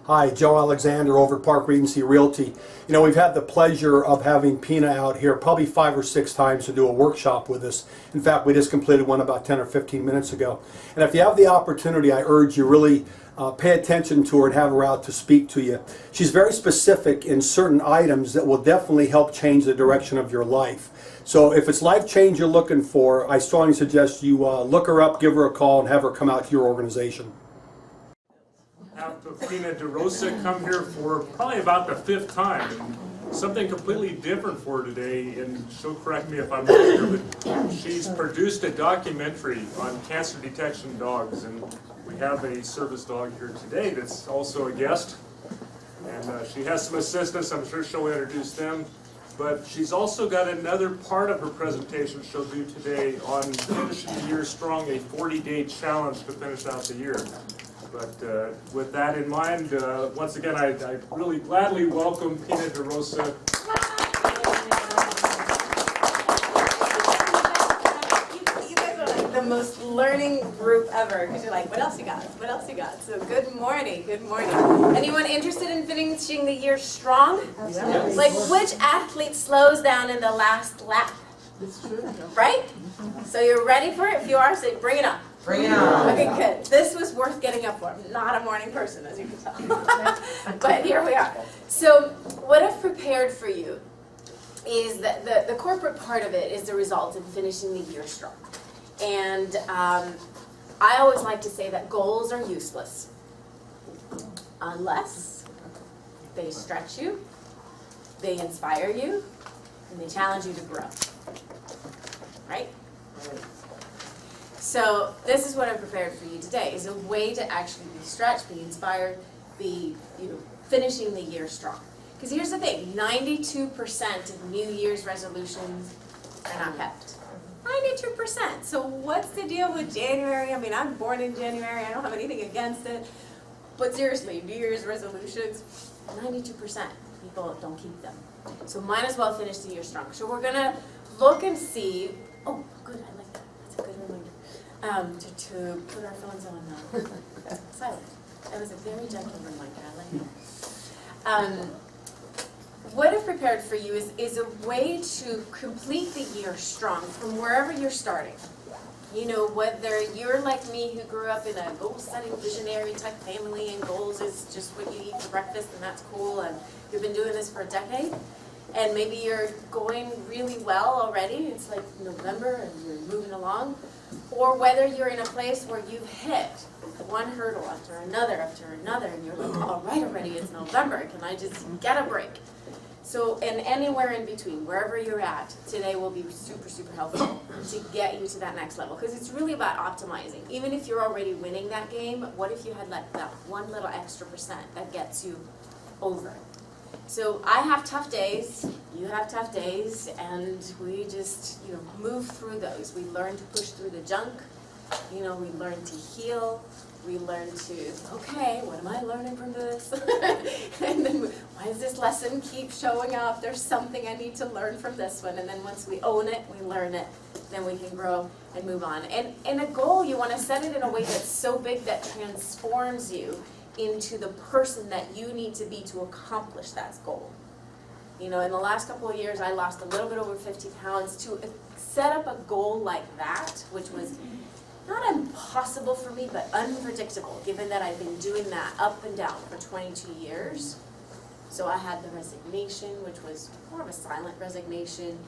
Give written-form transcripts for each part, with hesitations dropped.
Hi, Joe Alexander over at Park Regency Realty. You know, we've had the pleasure of having Pina out here probably 5 or 6 times to do a workshop with us. In fact, we just completed one about 10 or 15 minutes ago. And if you have the opportunity, I urge you really pay attention to her and have her out to speak to you. She's very specific in certain items that will definitely help change the direction of your life. So if it's life change you're looking for, I strongly suggest you look her up, give her a call, and have her come out to your organization. Have Pina De Rosa come here for probably about the 5th time, and something completely different for her today, and she'll correct me if I'm wrong here, but she's produced a documentary on cancer detection dogs, and we have a service dog here today that's also a guest, and she has some assistants. I'm sure she'll introduce them, but she's also got another part of her presentation she'll do today on finishing the year strong, a 40-day challenge to finish out the year. But with that in mind, once again, I really gladly welcome Pina De Rosa. You guys are like the most learning group ever, because you're like, what else you got? What else you got? So good morning, good morning. Anyone interested in finishing the year strong? Yes. Like, which athlete slows down in the last lap? It's true. Right? So you're ready for it? If you are, say, bring it on. Bring it on. Okay, good. This was worth getting up for. I'm not a morning person, as you can tell. But here we are. So what I've prepared for you is that the corporate part of it is the result in finishing the year strong. And I always like to say that goals are useless unless they stretch you, they inspire you, and they challenge you to grow. Right? So this is what I've prepared for you today, is a way to actually be stretched, be inspired, be finishing the year strong. Because here's the thing, 92% of New Year's resolutions are not kept. 92%. So what's the deal with January? I mean, I'm born in January, I don't have anything against it. But seriously, New Year's resolutions, 92% people don't keep them. So might as well finish the year strong. So we're gonna look and see, oh good, I like that, that's a good reminder. To put our phones on silent. That was a very gentle reminder, I like it. What I've prepared for you is a way to complete the year strong from wherever you're starting. You know, whether you're like me who grew up in a goal-setting visionary type family and goals is just what you eat for breakfast and that's cool, and you've been doing this for a decade, and maybe you're going really well already, it's like November and you're moving along, or whether you're in a place where you've hit one hurdle after another, and you're like, all right already, it's November, can I just get a break? So, and anywhere in between, wherever you're at, today will be super, super helpful to get you to that next level. Because it's really about optimizing. Even if you're already winning that game, what if you had like that one little extra percent that gets you over? So I have tough days, you have tough days, and we just, move through those. We learn to push through the junk, we learn to heal, we learn to, okay, what am I learning from this? And then why does this lesson keep showing up? There's something I need to learn from this one. And then once we own it, we learn it, then we can grow and move on. And a goal, you want to set it in a way that's so big that transforms you into the person that you need to be to accomplish that goal. In the last couple of years, I lost a little bit over 50 pounds. To set up a goal like that, which was not impossible for me, but unpredictable, given that I've been doing that up and down for 22 years. So I had the resignation, which was more of a silent resignation.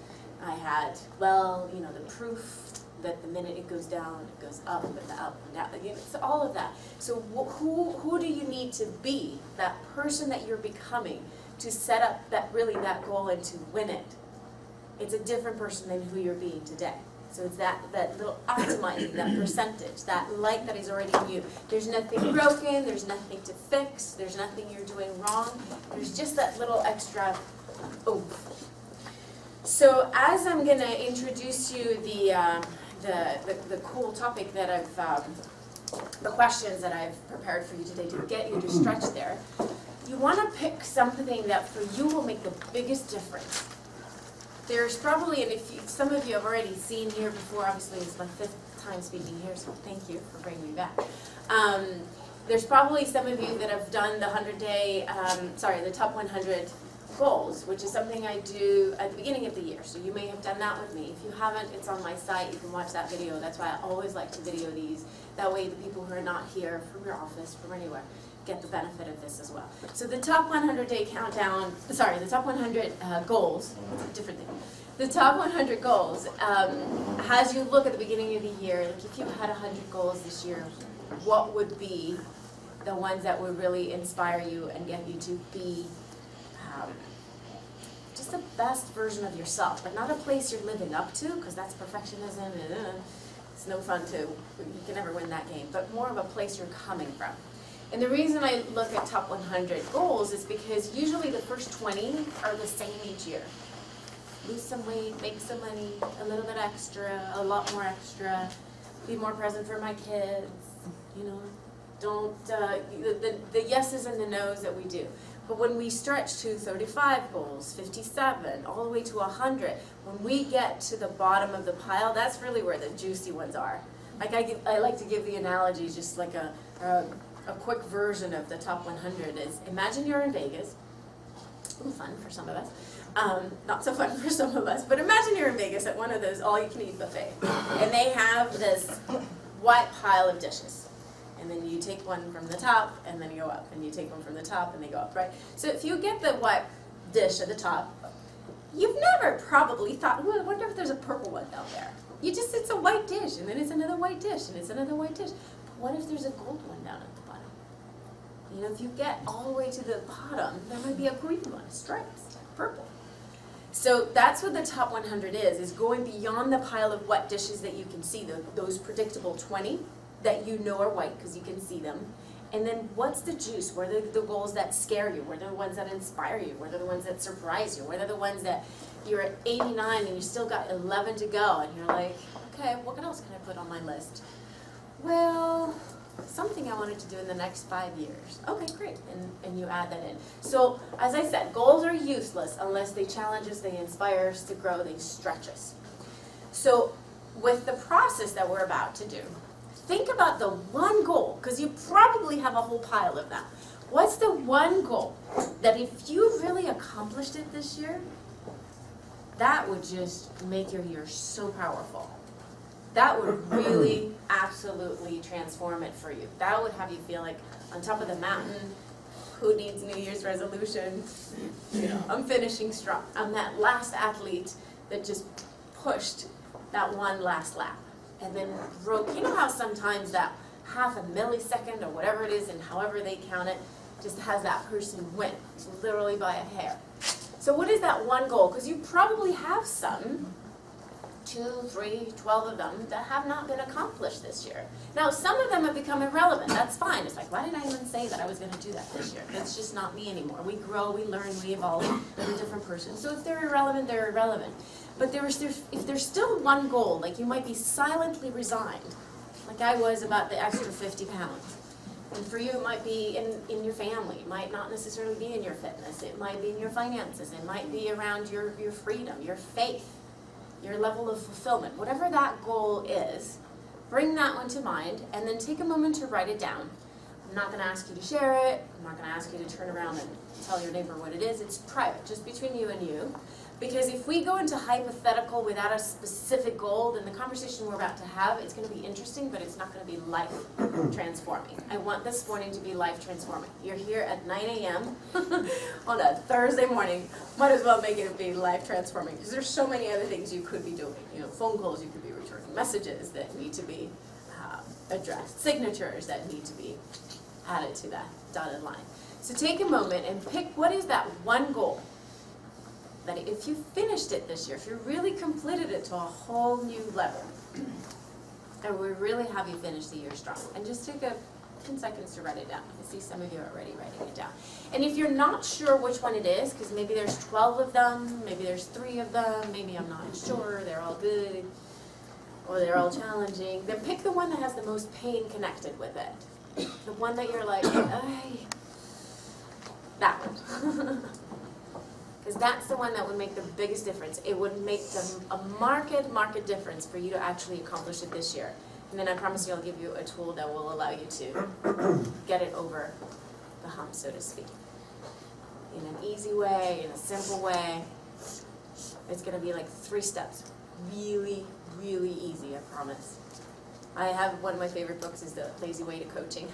I had, the proof that the minute it goes down, it goes up and up and down. It's all of that. So who do you need to be, that person that you're becoming, to set up that goal and to win it? It's a different person than who you're being today. So it's that little optimizing, that percentage, that light that is already in you. There's nothing broken, there's nothing to fix, there's nothing you're doing wrong. There's just that little extra oomph. So as I'm going to introduce you the cool topic that the questions that I've prepared for you today to get you to stretch there, you want to pick something that for you will make the biggest difference. There's probably, and some of you have already seen here before, obviously it's my 5th time speaking here, so thank you for bringing me back. There's probably some of you that have done the 100-day, the top 100 goals, which is something I do at the beginning of the year. So you may have done that with me. If you haven't, it's on my site. You can watch that video. That's why I always like to video these. That way the people who are not here from your office, from anywhere, get the benefit of this as well. So the top 100-day countdown, the top 100 goals, it's a different thing. The top 100 goals, as you look at the beginning of the year, like if you had 100 goals this year, what would be the ones that would really inspire you and get you to be just the best version of yourself, but not a place you're living up to, because that's perfectionism and it's no fun too. You can never win that game, but more of a place you're coming from. And the reason I look at top 100 goals is because usually the first 20 are the same each year. Lose some weight, make some money, a little bit extra, a lot more extra, be more present for my kids, you know, don't, the yeses and the nos that we do. But when we stretch to 35 goals, 57, all the way to 100, when we get to the bottom of the pile, that's really where the juicy ones are. Like I like to give the analogy, just like a quick version of the top 100 is, imagine you're in Vegas. Ooh, fun for some of us. Not so fun for some of us, but imagine you're in Vegas at one of those all-you-can-eat buffet, and they have this white pile of dishes. And then you take one from the top, and then you go up, and you take one from the top, and they go up, right? So if you get the white dish at the top, you've never probably thought, well, I wonder if there's a purple one down there. It's a white dish, and then it's another white dish, and it's another white dish. But what if there's a gold one down at the bottom? You know, if you get all the way to the bottom, there might be a green one, stripes, purple. So that's what the top 100 is going beyond the pile of wet dishes that you can see, those predictable 20 that you know are white because you can see them. And then what's the juice? What are the goals that scare you? What are the ones that inspire you? What are the ones that surprise you? What are the ones that you're at 89 and you still got 11 to go and you're like, okay, what else can I put on my list? Well, something I wanted to do in the next 5 years. Okay, great, and you add that in. So, as I said, goals are useless unless they challenge us, they inspire us to grow, they stretch us. So, with the process that we're about to do, think about the one goal, because you probably have a whole pile of them. What's the one goal that if you really accomplished it this year, that would just make your year so powerful? That would really, absolutely transform it for you. That would have you feel like on top of the mountain. Who needs New Year's resolution? You know, I'm finishing strong. I'm that last athlete that just pushed that one last lap and then broke. You know how sometimes that half a millisecond or whatever it is and however they count it just has that person win, literally by a hair. So what is that one goal? Because you probably have some, 2, 3, 12 of them that have not been accomplished this year. Now, some of them have become irrelevant. That's fine. It's like, why did I even say that I was going to do that this year? That's just not me anymore. We grow, we learn, we evolve. We're a different person. So if they're irrelevant, they're irrelevant. But if there's still one goal, like you might be silently resigned, like I was about the extra 50 pounds. And for you, it might be in your family. It might not necessarily be in your fitness. It might be in your finances. It might be around your freedom, your faith, your level of fulfillment. Whatever that goal is, bring that one to mind and then take a moment to write it down. I'm not going to ask you to share it. I'm not going to ask you to turn around and tell your neighbor what it is. It's private, just between you and you. Because if we go into hypothetical without a specific goal, then the conversation we're about to have, it's going to be interesting, but it's not going to be life transforming. I want this morning to be life transforming. You're here at 9 a.m. on a Thursday morning. Might as well make it be life transforming because there's so many other things you could be doing. You know, phone calls you could be returning, messages that need to be addressed, signatures that need to be added to that dotted line. So take a moment and pick what is that one goal that if you finished it this year, if you really completed it to a whole new level, and we really have you finish the year strong. And just take 10 seconds to write it down. I see some of you are already writing it down. And if you're not sure which one it is, because maybe there's 12 of them, maybe there's 3 of them, maybe I'm not sure, they're all good, or they're all challenging, then pick the one that has the most pain connected with it. The one that you're like, ay, that one. Because that's the one that would make the biggest difference. It would make a marked difference for you to actually accomplish it this year. And then I promise you I'll give you a tool that will allow you to get it over the hump, so to speak. In an easy way, in a simple way. It's gonna be like 3 steps. Really, really easy, I promise. I have, one of my favorite books is The Lazy Way to Coaching.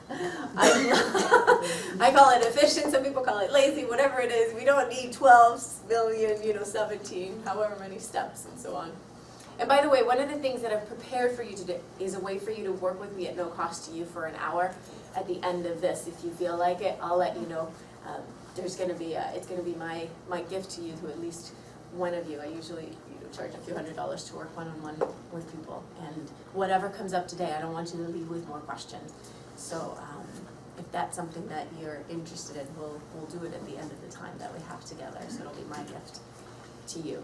I call it efficient, some people call it lazy, whatever it is. We don't need 12 million, 17, however many steps and so on. And by the way, one of the things that I've prepared for you today is a way for you to work with me at no cost to you for an hour at the end of this. If you feel like it, I'll let you know. There's going to be, it's going to be my gift to you, to at least one of you. I usually charge a few $100s to work one-on-one with people. And whatever comes up today, I don't want you to leave with more questions. So if that's something that you're interested in, we'll do it at the end of the time that we have together. So it'll be my gift to you.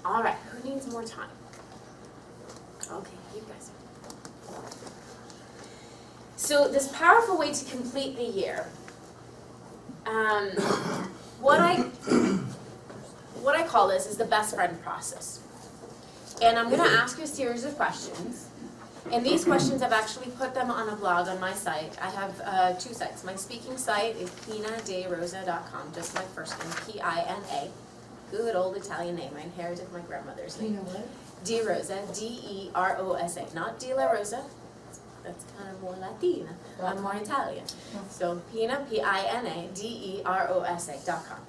All right, who needs more time? Okay, you guys. So this powerful way to complete the year. What I call this is the best friend process. And I'm going to ask you a series of questions. And these questions, I've actually put them on a blog on my site. I have 2 sites. My speaking site is pinaderosa.com, just my first name, P-I-N-A. Good old Italian name. I inherited my grandmother's name. Pina what? De Rosa, D-E-R-O-S-A. Not De La Rosa. That's kind of more Latina. I'm more Italian. So Pina, P-I-N-A-D-E-R-O-S-A.com.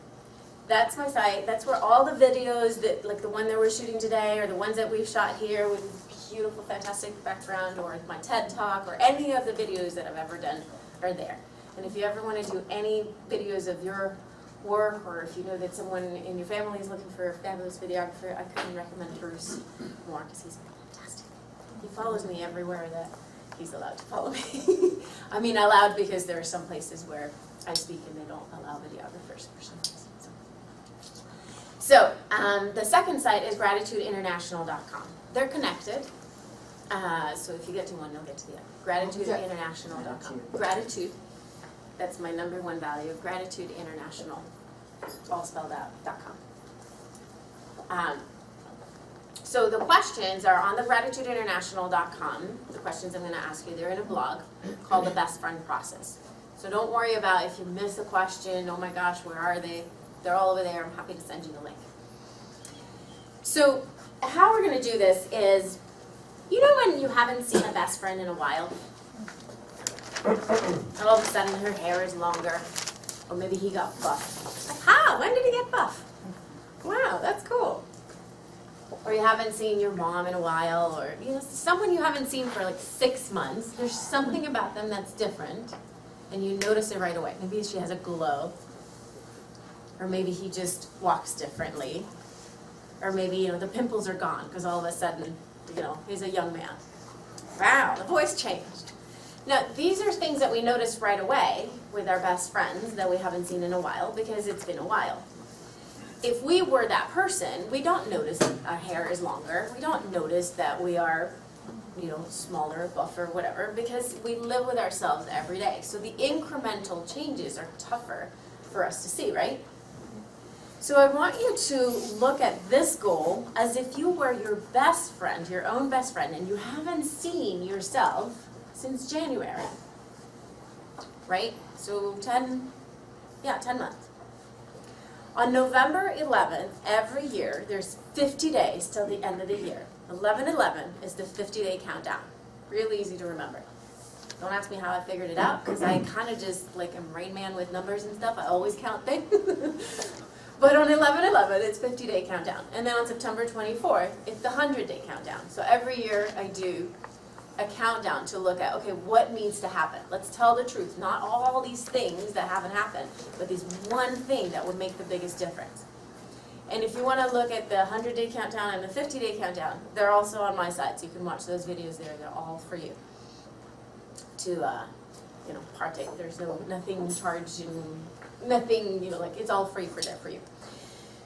That's my site. That's where all the videos that, like the one that we're shooting today, or the ones that we've shot here with beautiful, fantastic background, or my TED Talk, or any of the videos that I've ever done are there. And if you ever want to do any videos of your work, or if you know that someone in your family is looking for a fabulous videographer, I couldn't recommend Bruce more, because he's fantastic. He follows me everywhere that he's allowed to follow me. I mean allowed, because there are some places where I speak and they don't allow videographers for some reason. So the second site is gratitudeinternational.com. They're connected. So if you get to one, you'll get to the other. Gratitudeinternational.com. Gratitude. That's my #1 value. Gratitudeinternational, all spelled out, .com. So the questions are on the gratitudeinternational.com. The questions I'm going to ask you, they're in a blog called The Best Friend Process. So don't worry about if you miss a question, oh my gosh, where are they? They're all over there. I'm happy to send you the link. So how we're going to do this is, you know when you haven't seen a best friend in a while? And all of a sudden her hair is longer, or maybe he got buff. Like, how? When did he get buff? Wow, that's cool. Or you haven't seen your mom in a while, or someone you haven't seen for like 6 months. There's something about them that's different, and you notice it right away. Maybe she has a glow, or maybe he just walks differently, or maybe the pimples are gone because all of a sudden he's a young man. Wow, the voice changed. Now these are things that we notice right away with our best friends that we haven't seen in a while, because it's been a while. If we were that person, we don't notice our hair is longer. We don't notice that we are, smaller, buffer, whatever, because we live with ourselves every day. So the incremental changes are tougher for us to see, right? So I want you to look at this goal as if you were your best friend, your own best friend, and you haven't seen yourself since January, right? So 10 months. On November 11th, every year, there's 50 days till the end of the year. 11/11 is the 50-day countdown. Real easy to remember. Don't ask me how I figured it out, because I kind of just, like, am Rain Man with numbers and stuff. I always count things. But on 11/11, it's 50-day countdown. And then on September 24th, it's the 100-day countdown. So every year I do a countdown to look at, okay, what needs to happen? Let's tell the truth. Not all these things that haven't happened, but this one thing that would make the biggest difference. And if you want to look at the 100-day countdown and the 50-day countdown, they're also on my site, so you can watch those videos there. They're all for you to, partake. There's nothing charged and nothing, it's all free for you.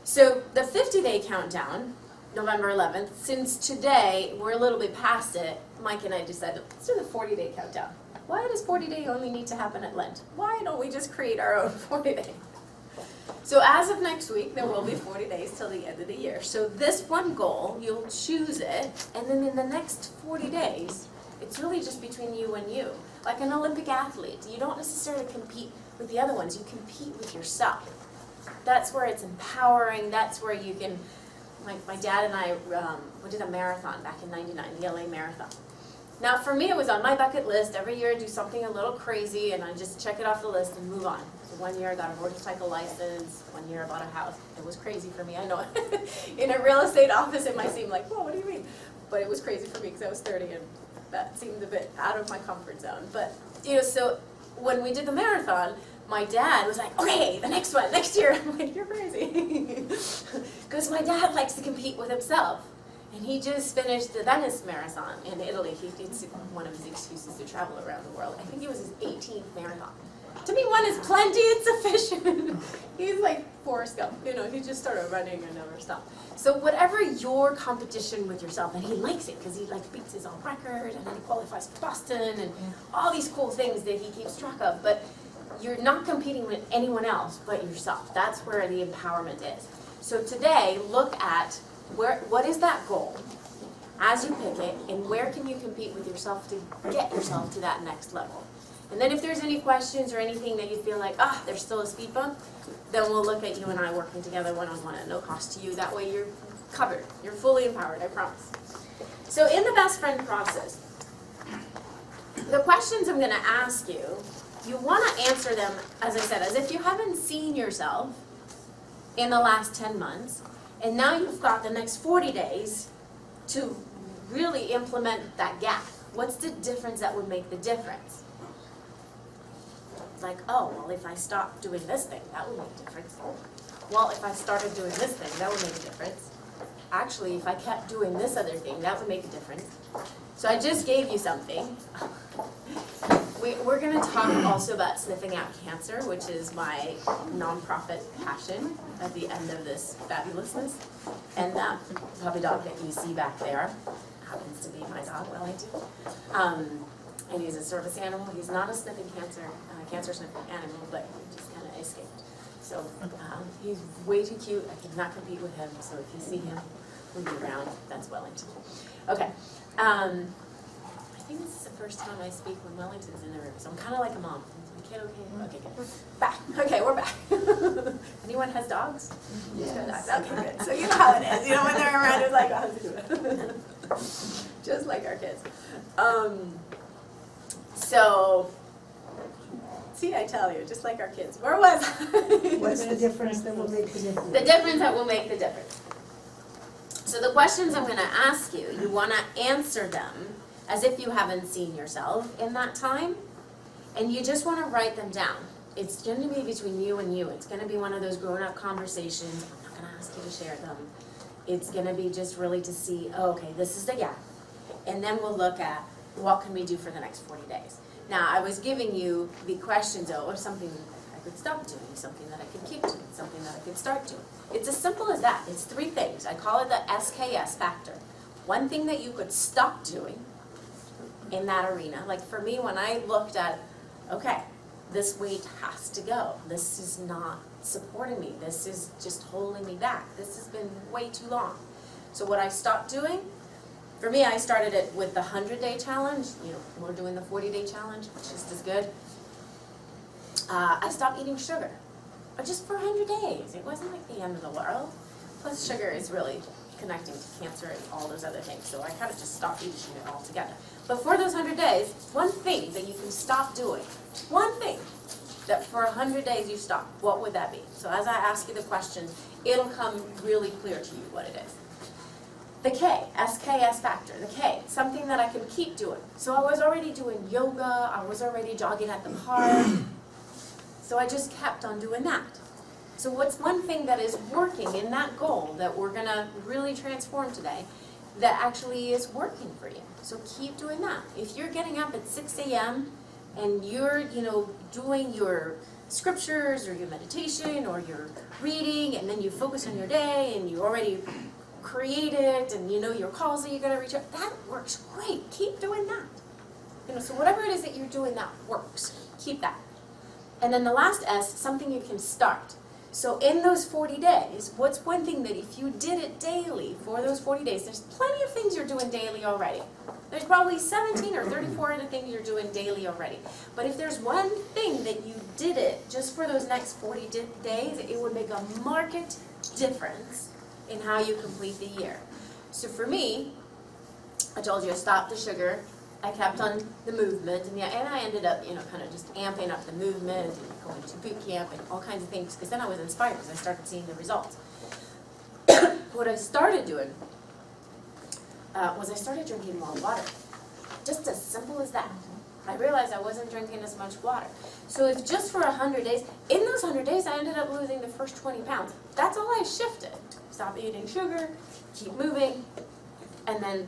So the 50-day countdown, November 11th, since today we're a little bit past it, Mike and I decided, let's do the 40-day countdown. Why does 40-day only need to happen at Lent? Why don't we just create our own 40-day? So as of next week, there will be 40 days till the end of the year. So this one goal, you'll choose it, and then in the next 40 days, it's really just between you and you. Like an Olympic athlete, you don't necessarily compete with the other ones, you compete with yourself. That's where it's empowering, that's where you can, like my dad and I, we did a marathon back in '99, the LA Marathon. Now for me, it was on my bucket list. Every year I do something a little crazy and I just check it off the list and move on. So one year I got a motorcycle license, one year I bought a house. It was crazy for me, I know. In a real estate office it might seem like, whoa, what do you mean? But it was crazy for me because I was 30 and that seemed a bit out of my comfort zone. But, so when we did the marathon, my dad was like, okay, the next one, next year. I'm like, you're crazy. Because my dad likes to compete with himself. And he just finished the Venice Marathon in Italy. It's one of his excuses to travel around the world. I think it was his 18th marathon. To me, one is plenty, it's sufficient. He's like Forrest Gump, he just started running and never stopped. So whatever your competition with yourself, and he likes it because he beats his own record, and then he qualifies for Boston, and all these cool things that he keeps track of, but you're not competing with anyone else but yourself. That's where the empowerment is. So today, look at what is that goal as you pick it, and where can you compete with yourself to get yourself to that next level. And then if there's any questions or anything that you feel like, there's still a speed bump, then we'll look at you and I working together one-on-one at no cost to you. That way you're covered. You're fully empowered, I promise. So in the best friend process, the questions I'm going to ask you, you want to answer them, as I said, as if you haven't seen yourself in the last 10 months, and now you've got the next 40 days to really implement that gap. What's the difference that would make the difference? Like, well, if I stopped doing this thing, that would make a difference. Well, if I started doing this thing, that would make a difference. Actually, if I kept doing this other thing, that would make a difference. So I just gave you something. We're going to talk also about sniffing out cancer, which is my nonprofit passion at the end of this fabulousness. And that puppy dog that you see back there happens to be my dog, Wellington. And he's a service animal. He's not a sniffing cancer sniffing animal, but he just kind of escaped. So he's way too cute. I could not compete with him. So if you see him moving around, that's Wellington. Okay. I think this is the first time I speak when Wellington's in the room. So I'm kind of like a mom. Is my kid okay? Okay, good. Back. Okay, we're back. Anyone has dogs? Yes. Okay, good. So you know how it is. When they're around, it's like, how's it doing? Just like our kids. So, see, I tell you, just like our kids. Where was I? What's the difference that will make the difference? The difference that will make the difference. So the questions I'm going to ask you, you want to answer them as if you haven't seen yourself in that time, and you just want to write them down. It's going to be between you and you. It's going to be one of those grown-up conversations. I'm not going to ask you to share them. It's going to be just really to see, okay, this is the gap. And then we'll look at what can we do for the next 40 days. Now, I was giving you the questions, of something I could stop doing, something that I could keep doing, something that I could start doing. It's as simple as that. It's 3 things. I call it the SKS factor. One thing that you could stop doing in that arena. Like for me, when I looked at, okay, this weight has to go. This is not supporting me. This is just holding me back. This has been way too long. So what I stopped doing, for me, I started it with the 100-day challenge. We're doing the 40-day challenge, just as good. I stopped eating sugar, but just for 100 days. It wasn't like the end of the world. Plus, sugar is really connecting to cancer and all those other things. So I kind of just stopped eating sugar altogether. But for those 100 days, one thing that you can stop doing, one thing that for 100 days you stop, what would that be? So as I ask you the question, it'll come really clear to you what it is. The K, SKS factor, the K, something that I can keep doing. So I was already doing yoga, I was already jogging at the park, so I just kept on doing that. So what's one thing that is working in that goal that we're going to really transform today that actually is working for you? So keep doing that. If you're getting up at 6 a.m. and you're, doing your scriptures or your meditation or your reading, and then you focus on your day and you already create it and you know your calls that you're going to reach out, that works great. Keep doing that. So whatever it is that you're doing that works, keep that. And then the last S, something you can start. So in those 40 days, what's one thing that if you did it daily for those 40 days, there's plenty of things you're doing daily already. There's probably 17 or 34 other things you're doing daily already. But if there's one thing that you did it just for those next 40 days, it would make a marked difference in how you complete the year. So for me, I told you I stopped the sugar. I kept on the movement, and I ended up, kind of just amping up the movement and going to boot camp and all kinds of things, because then I was inspired because I started seeing the results. What I started doing was I started drinking more water. Just as simple as that. I realized I wasn't drinking as much water. So if just for 100 days, in those 100 days I ended up losing the first 20 pounds. That's all I shifted. Stop eating sugar, keep moving, and then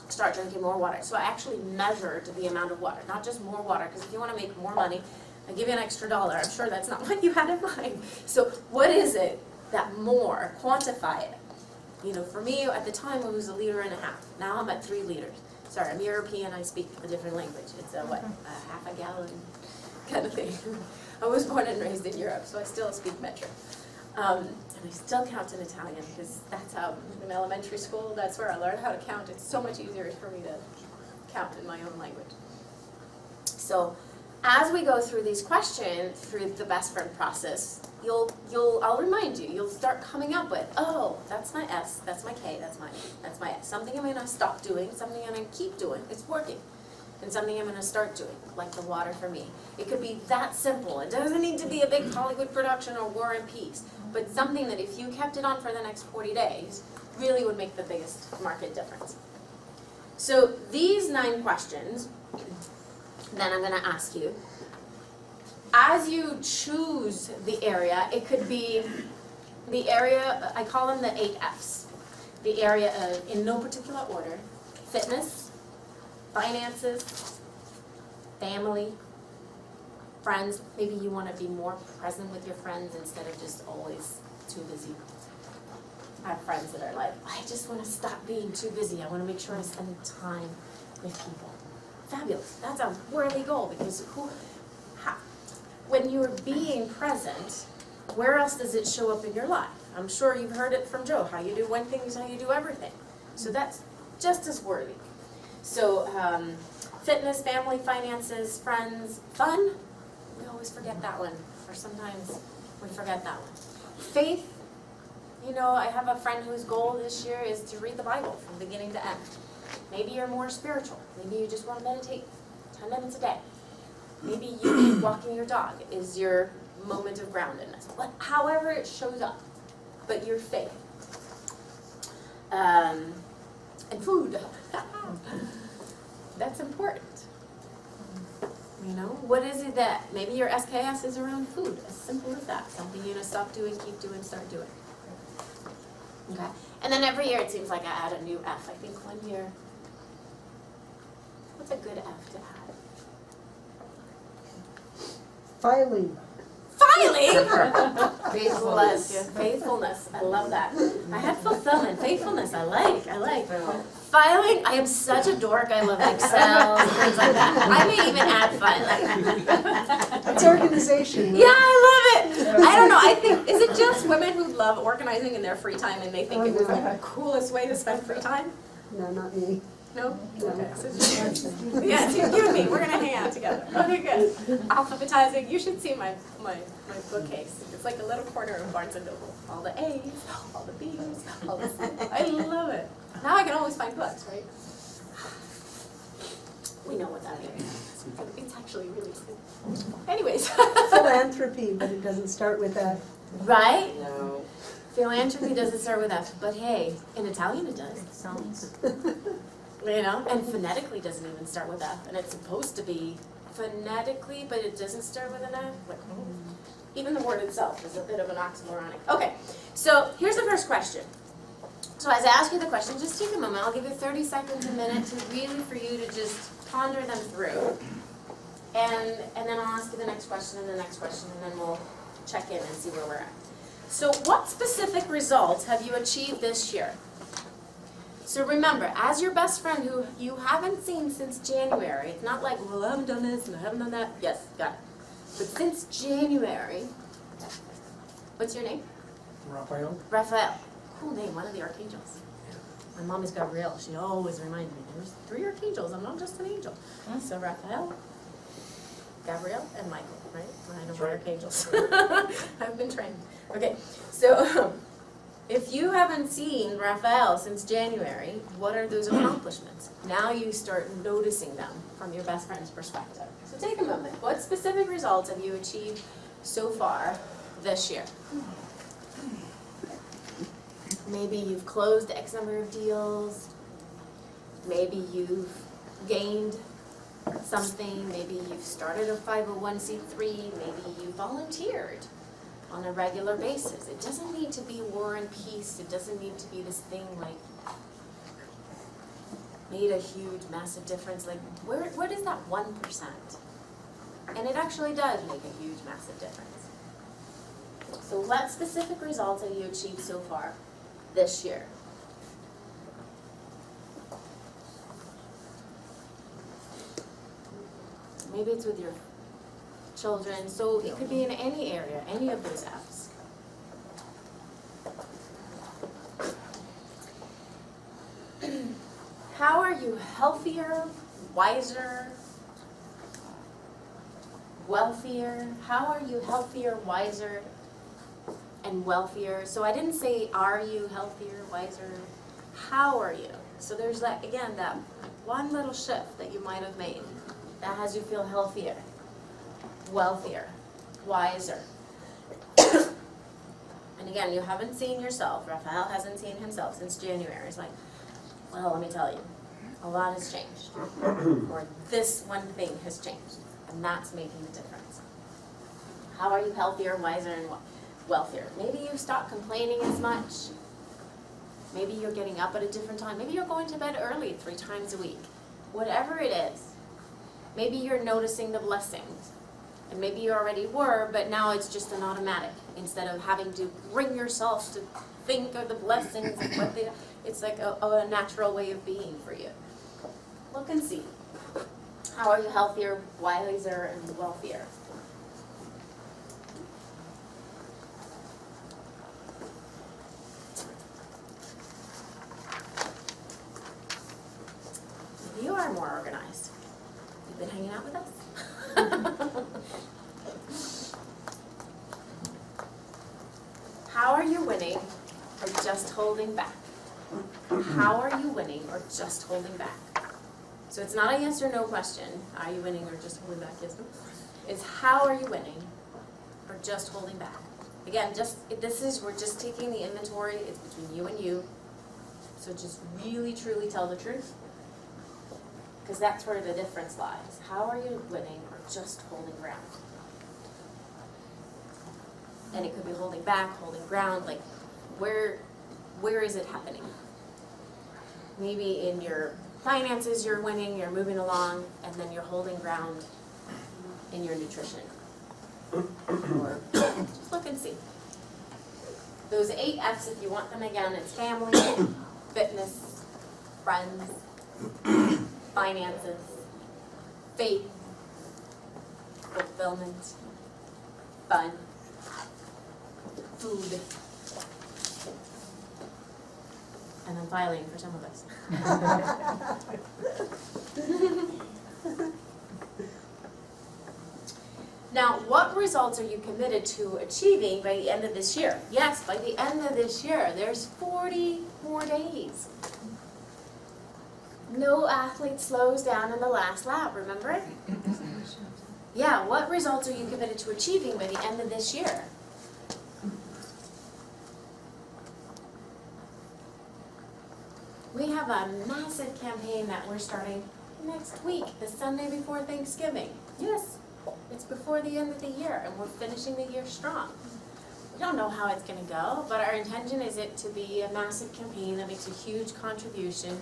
start drinking more water. So I actually measured the amount of water, not just more water, because if you want to make more money, I give you an extra $1. I'm sure that's not what you had in mind. So what is it that more? Quantify it. For me, at the time, it was 1.5 liters. Now I'm at 3 liters. Sorry, I'm European, I speak a different language. It's a half a gallon kind of thing. I was born and raised in Europe, so I still speak metric. And I still count in Italian, because that's how, in elementary school, that's where I learned how to count. It's so much easier for me to count in my own language. So, as we go through these questions, through the best friend process, I'll remind you, you'll start coming up with, oh, that's my S, that's my K, that's my S. Something I'm going to stop doing, something I'm going to keep doing, it's working. And something I'm going to start doing, like the water for me. It could be that simple. It doesn't need to be a big Hollywood production or War and Peace, but something that if you kept it on for the next 40 days, really would make the biggest market difference. So these 9 questions, then I'm going to ask you, as you choose the area, it could be the area, I call them the 8 Fs. The area of, in no particular order, fitness, finances, family, friends. Maybe you want to be more present with your friends instead of just always too busy. I have friends that are like, I just want to stop being too busy. I want to make sure I spend time with people. Fabulous. That's a worthy goal, because when you're being present, where else does it show up in your life? I'm sure you've heard it from Joe. How you do one thing is how you do everything. So that's just as worthy. So fitness, family, finances, friends, fun, we always forget that one. Or sometimes we forget that one. Faith, I have a friend whose goal this year is to read the Bible from beginning to end. Maybe you're more spiritual. Maybe you just want to meditate 10 minutes a day. Maybe you walking your dog is your moment of groundedness. However it shows up, but your faith. And food. That's important. What is it that, maybe your SKS is around food, as simple as that. Something you're going to stop doing, keep doing, start doing. Okay. And then every year it seems like I add a new F. I think one year, what's a good F to add? Filing. Filing? Faithfulness. Faithfulness. I love that. I had fulfillment. Faithfulness. I like. Filing. I am such a dork. I love Excel and things like that. I may even add filing. It's organization. Yeah, I love it. I don't know. I think, is it just women who love organizing in their free time and they think it was the coolest way to spend free time? No, not me. No? No. Okay. So yeah, it's you and me. We're going to hang out together. Okay, good. Alphabetizing. You should see my bookcase. It's like a little corner of Barnes & Noble. All the A's, all the B's, all the C's. I love it. Now I can always find books, right? We know what that is. It's actually really good. Anyways. Philanthropy, but it doesn't start with that. Right? No. Philanthropy doesn't start with F, but hey, in Italian it does. And phonetically doesn't even start with F, and it's supposed to be phonetically, but it doesn't start with an F. Like, even the word itself is a bit of an oxymoronic. Okay, so here's the first question. So as I ask you the question, just take a moment. I'll give you 30 seconds, a minute, to really for you to just ponder them through. And then I'll ask you the next question and the next question, and then we'll check in and see where we're at. So what specific results have you achieved this year? So remember, as your best friend who you haven't seen since January, it's not like, well, I haven't done this and I haven't done that. Yes, got it. But since January, What's your name? Raphael? Raphael. Cool name, one of the archangels. My mom is Gabrielle. She always reminds me, there's 3 archangels. I'm not just an angel. So Raphael, Gabrielle, and Michael, right? I know my archangels. I've been trained. Okay, so if you haven't seen Raphael since January, what are those accomplishments? Now you start noticing them from your best friend's perspective. So take a moment. What specific results have you achieved so far this year? Maybe you've closed X number of deals. Maybe you've gained something. Maybe you've started a 501c3. Maybe you volunteered on a regular basis. It doesn't need to be war and peace. It doesn't need to be this thing like made a huge, massive difference. Like, where is that 1%? And it actually does make a huge, massive difference. So what specific results have you achieved so far this year? Maybe it's with your children, so it could be in any area, any of those apps. How are you healthier, wiser, wealthier? How are you healthier, wiser, and wealthier? So I didn't say, are you healthier, wiser? How are you? So there's that, again, that one little shift that you might have made that has you feel healthier, wealthier, wiser. And again, you haven't seen yourself. Raphael hasn't seen himself since January. It's like, well, let me tell you, a lot has changed. Or this one thing has changed. And that's making the difference. How are you healthier, wiser, and wealthier? Maybe you've stopped complaining as much. Maybe you're getting up at a different time. Maybe you're going to bed early 3 times a week. Whatever it is. Maybe you're noticing the blessings. And maybe you already were, but now it's just an automatic. Instead of having to bring yourself to think of the blessings and what they, it's like a natural way of being for you. Look and see. How are you healthier, wiser, and wealthier? You are more organized. You've been hanging out with us? How are you winning or just holding back? How are you winning or just holding back? So it's not a yes or no question. Are you winning or just holding back? Yes, no. It's how are you winning or just holding back? Again, we're just taking the inventory. It's between you and you. So just really, truly tell the truth. Because that's where the difference lies. How are you winning or just holding ground? And it could be holding back, holding ground, like where is it happening? Maybe in your finances you're winning, you're moving along, and then you're holding ground in your nutrition. Or just look and see. Those 8 F's, if you want them again, it's family, fitness, friends, finances, faith, fulfillment, fun, food, and then filing for some of us. Now, what results are you committed to achieving by the end of this year? Yes, by the end of this year, there's 40 more days. No athlete slows down in the last lap, remember? Yeah, what results are you committed to achieving by the end of this year? We have a massive campaign that we're starting next week, the Sunday before Thanksgiving. Yes, it's before the end of the year, and we're finishing the year strong. We don't know how it's going to go, but our intention is it to be a massive campaign that makes a huge contribution,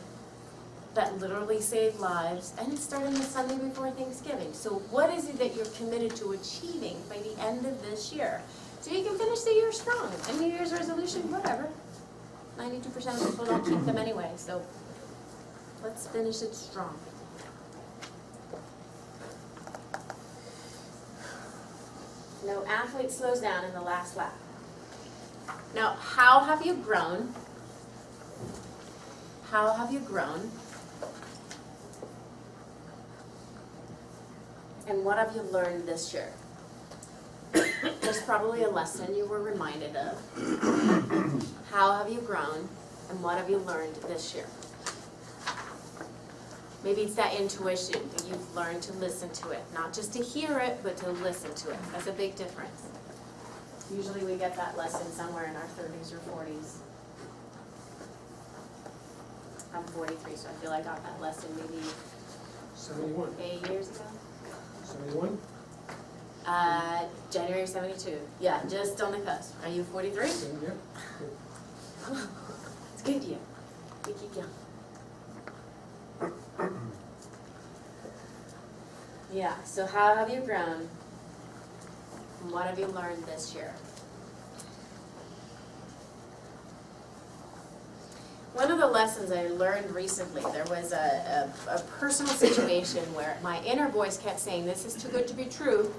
that literally saved lives, and it's starting the Sunday before Thanksgiving. So what is it that you're committed to achieving by the end of this year? So you can finish the year strong. A New Year's resolution, whatever. 92% of people don't keep them anyway, so let's finish it strong. No athlete slows down in the last lap. Now, how have you grown? How have you grown? And what have you learned this year? There's probably a lesson you were reminded of. How have you grown and what have you learned this year? Maybe it's that intuition that you've learned to listen to it, not just to hear it, but to listen to it. That's a big difference. Usually we get that lesson somewhere in our 30s or 40s. I'm 43, so I feel like I got that lesson maybe 71. 8 years ago. 71? January 72. Yeah, just on the cusp. Are you 43? Yeah. It's good year. We keep young. Yeah, so how have you grown? And what have you learned this year? One of the lessons I learned recently, there was a personal situation where my inner voice kept saying, this is too good to be true.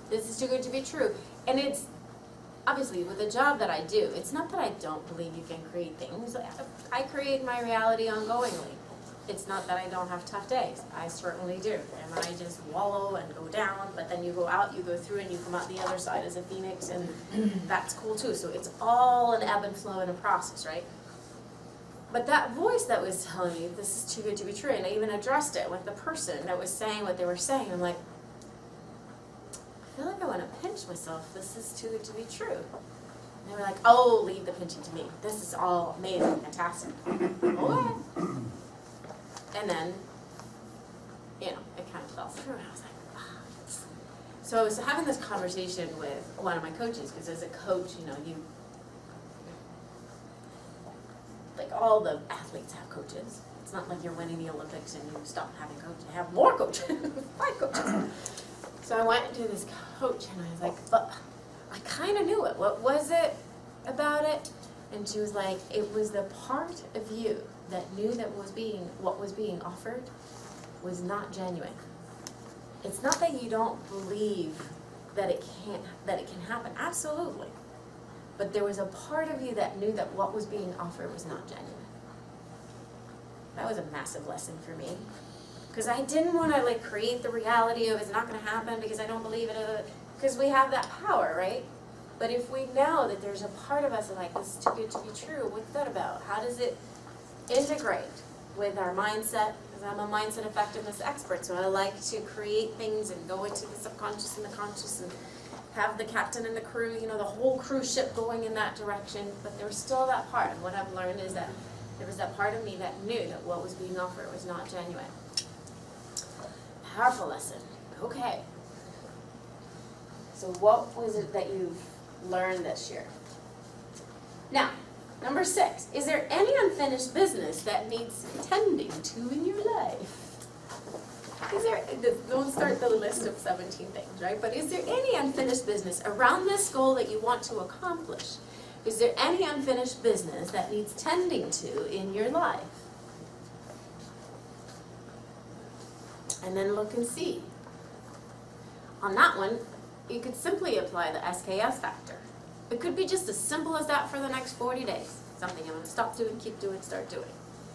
This is too good to be true. And it's, obviously, with the job that I do, it's not that I don't believe you can create things. I create my reality ongoingly. It's not that I don't have tough days. I certainly do. And I just wallow and go down, but then you go out, you go through, and you come out the other side as a phoenix, and that's cool too. So it's all an ebb and flow and a process, right? But that voice that was telling me, this is too good to be true, and I even addressed it with the person that was saying what they were saying. I'm like, I feel like I want to pinch myself. This is too good to be true. And they were like, oh, leave the pinching to me. This is all amazing, fantastic. Okay. And then, you know, it kind of fell through, and I was like, ah. So I was having this conversation with one of my coaches, because as a coach, you know, like all the athletes have coaches. It's not like you're winning the Olympics and you stop having coaches. You have more coaches, 5 coaches. So I went to this coach and I was like, but I kind of knew it. What was it about it? And she was like, it was the part of you that knew that what was being offered was not genuine. It's not that you don't believe that it can happen. Absolutely. But there was a part of you that knew that what was being offered was not genuine. That was a massive lesson for me. Because I didn't want to like create the reality of it's not going to happen because I don't believe it. Because we have that power, right? But if we know that there's a part of us that like, this is too good to be true, what's that about? How does it integrate with our mindset? Because I'm a mindset effectiveness expert, so I like to create things and go into the subconscious and the conscious and have the captain and the crew, you know, the whole cruise ship going in that direction. But there was still that part. And what I've learned is that there was that part of me that knew that what was being offered was not genuine. Powerful lesson. Okay. So what was it that you've learned this year? Now, number 6, is there any unfinished business that needs tending to in your life? Don't start the list of 17 things, right? But is there any unfinished business around this goal that you want to accomplish? Is there any unfinished business that needs tending to in your life? And then look and see. On that one, you could simply apply the SKS factor. It could be just as simple as that for the next 40 days. Something I'm going to stop doing, keep doing, start doing.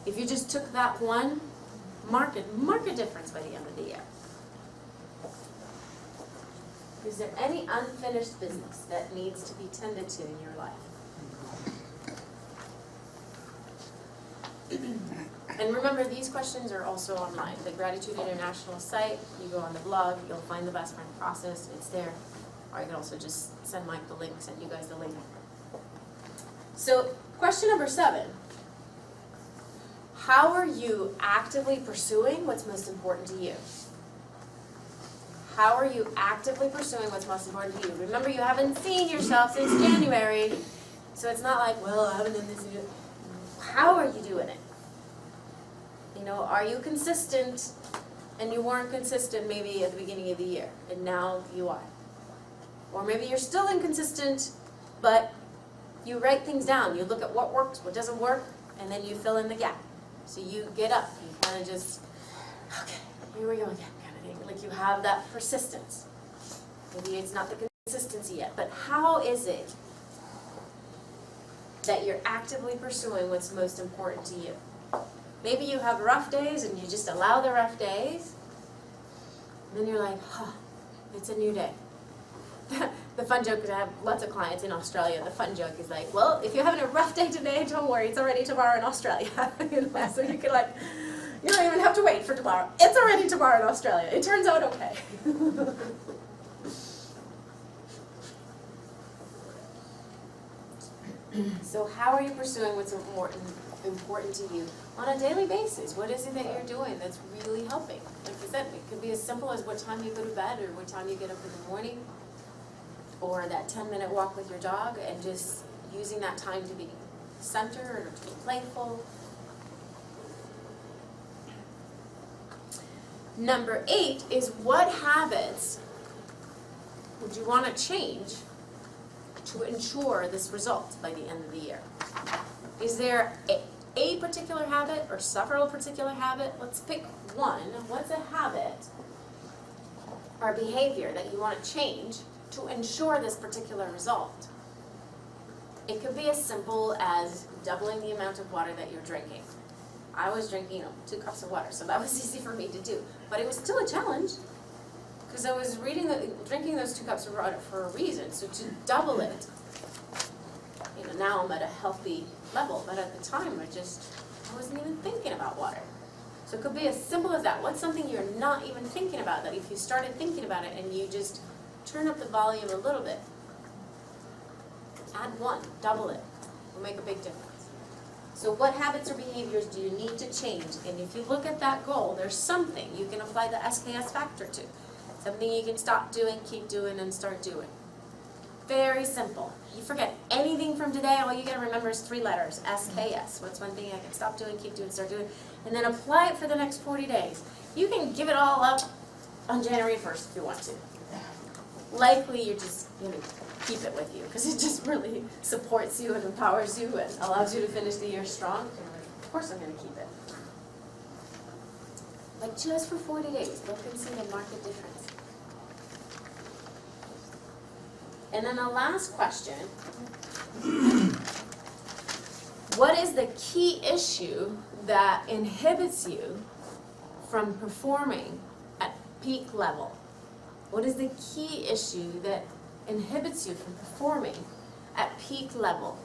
If you just took that one, mark a difference by the end of the year. Is there any unfinished business that needs to be tended to in your life? And remember, these questions are also online. The Gratitude International site, you go on the blog, you'll find the best friend process, it's there. Or you can also just send Mike the link, send you guys the link. So, question number 7. How are you actively pursuing what's most important to you? How are you actively pursuing what's most important to you? Remember, you haven't seen yourself since January, so it's not like, well, I haven't done this yet. How are you doing it? You know, are you consistent? And you weren't consistent maybe at the beginning of the year, and now you are. Or maybe you're still inconsistent, but you write things down. You look at what works, what doesn't work, and then you fill in the gap. So you get up, you kind of just, okay, here we go again, kind of thing. Like you have that persistence. Maybe it's not the consistency yet, but how is it that you're actively pursuing what's most important to you. Maybe you have rough days and you just allow the rough days. Then you're like, it's a new day. The fun joke, because I have lots of clients in Australia, the fun joke is like, well, if you're having a rough day today, don't worry, it's already tomorrow in Australia. So you can you don't even have to wait for tomorrow. It's already tomorrow in Australia. It turns out okay. So how are you pursuing what's important to you on a daily basis? What is it that you're doing that's really helping? Like I said, it could be as simple as what time you go to bed or what time you get up in the morning, or that 10-minute walk with your dog, and just using that time to be centered or to be playful. Number 8 is, what habits would you want to change to ensure this result by the end of the year? Is there a particular habit or several particular habits? Let's pick one. What's a habit or behavior that you want to change to ensure this particular result? It could be as simple as doubling the amount of water that you're drinking. I was drinking 2 cups of water, so that was easy for me to do. But it was still a challenge, because I was drinking those 2 cups of water for a reason. So to double it, now I'm at a healthy level, but at the time I wasn't even thinking about water. So it could be as simple as that. What's something you're not even thinking about, that if you started thinking about it and you just turn up the volume a little bit, add 1, double it, will make a big difference. So what habits or behaviors do you need to change? And if you look at that goal, there's something you can apply the SKS factor to. Something you can stop doing, keep doing, and start doing. Very simple. You forget anything from today, all you gotta remember is 3 letters, SKS. What's one thing I can stop doing, keep doing, start doing, and then apply it for the next 40 days. You can give it all up on January 1st if you want to. Likely you're just gonna keep it with you, because it just really supports you and empowers you and allows you to finish the year strong. Of course I'm gonna keep it. Like just for 40 days, look and see the market difference. And then the last question, what is the key issue that inhibits you from performing at peak level? What is the key issue that inhibits you from performing at peak level?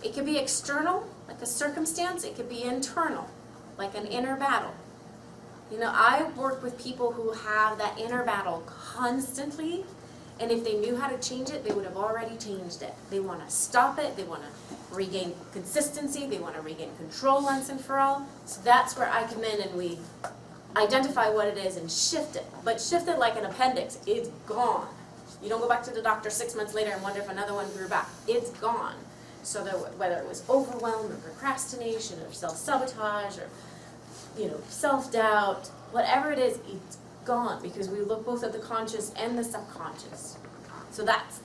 It could be external, like a circumstance. It could be internal, like an inner battle. I work with people who have that inner battle constantly, and if they knew how to change it, they would have already changed it. They want to stop it. They want to regain consistency. They want to regain control once and for all. So that's where I come in and we identify what it is and shift it. But shift it like an appendix. It's gone. You don't go back to the doctor 6 months later and wonder if another one grew back. It's gone. So that whether it was overwhelm or procrastination or self-sabotage or self-doubt, whatever it is, it's gone, because we look both at the conscious and the subconscious. So that's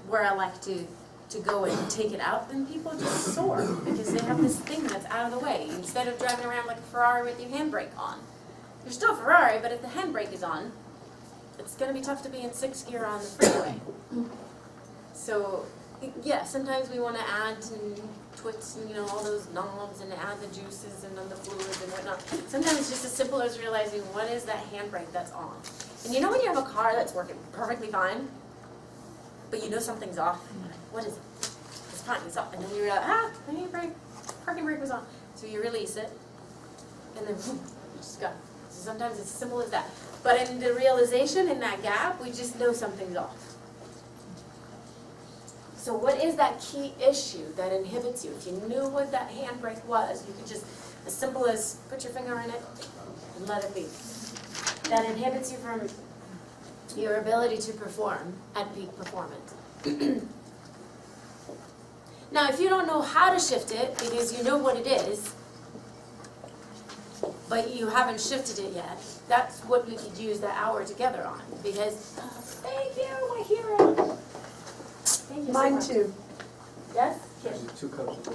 where I like to go and take it out, then people just soar, because they have this thing that's out of the way. Instead of driving around like a Ferrari with your handbrake on. You're still a Ferrari, but if the handbrake is on, it's going to be tough to be in 6th gear on the freeway. So, yeah, sometimes we want to add twits and, all those knobs and add the juices and then the fluids and whatnot. Sometimes it's just as simple as realizing what is that handbrake that's on. And when you have a car that's working perfectly fine, but something's off, what is it? It's fine, it's off. And then you realize, the parking brake was on. So you release it, and then you just go. So sometimes it's as simple as that. But in the realization, in that gap, we just know something's off. So what is that key issue that inhibits you? If you knew what that handbrake was, you could just, as simple as put your finger in it and let it be. That inhibits you from your ability to perform at peak performance. Now, if you don't know how to shift it, because you know what it is, but you haven't shifted it yet, that's what we could use that hour together on. Because, thank you, my hero. Thank you so Mine much. too. Yes? There's 2 cups of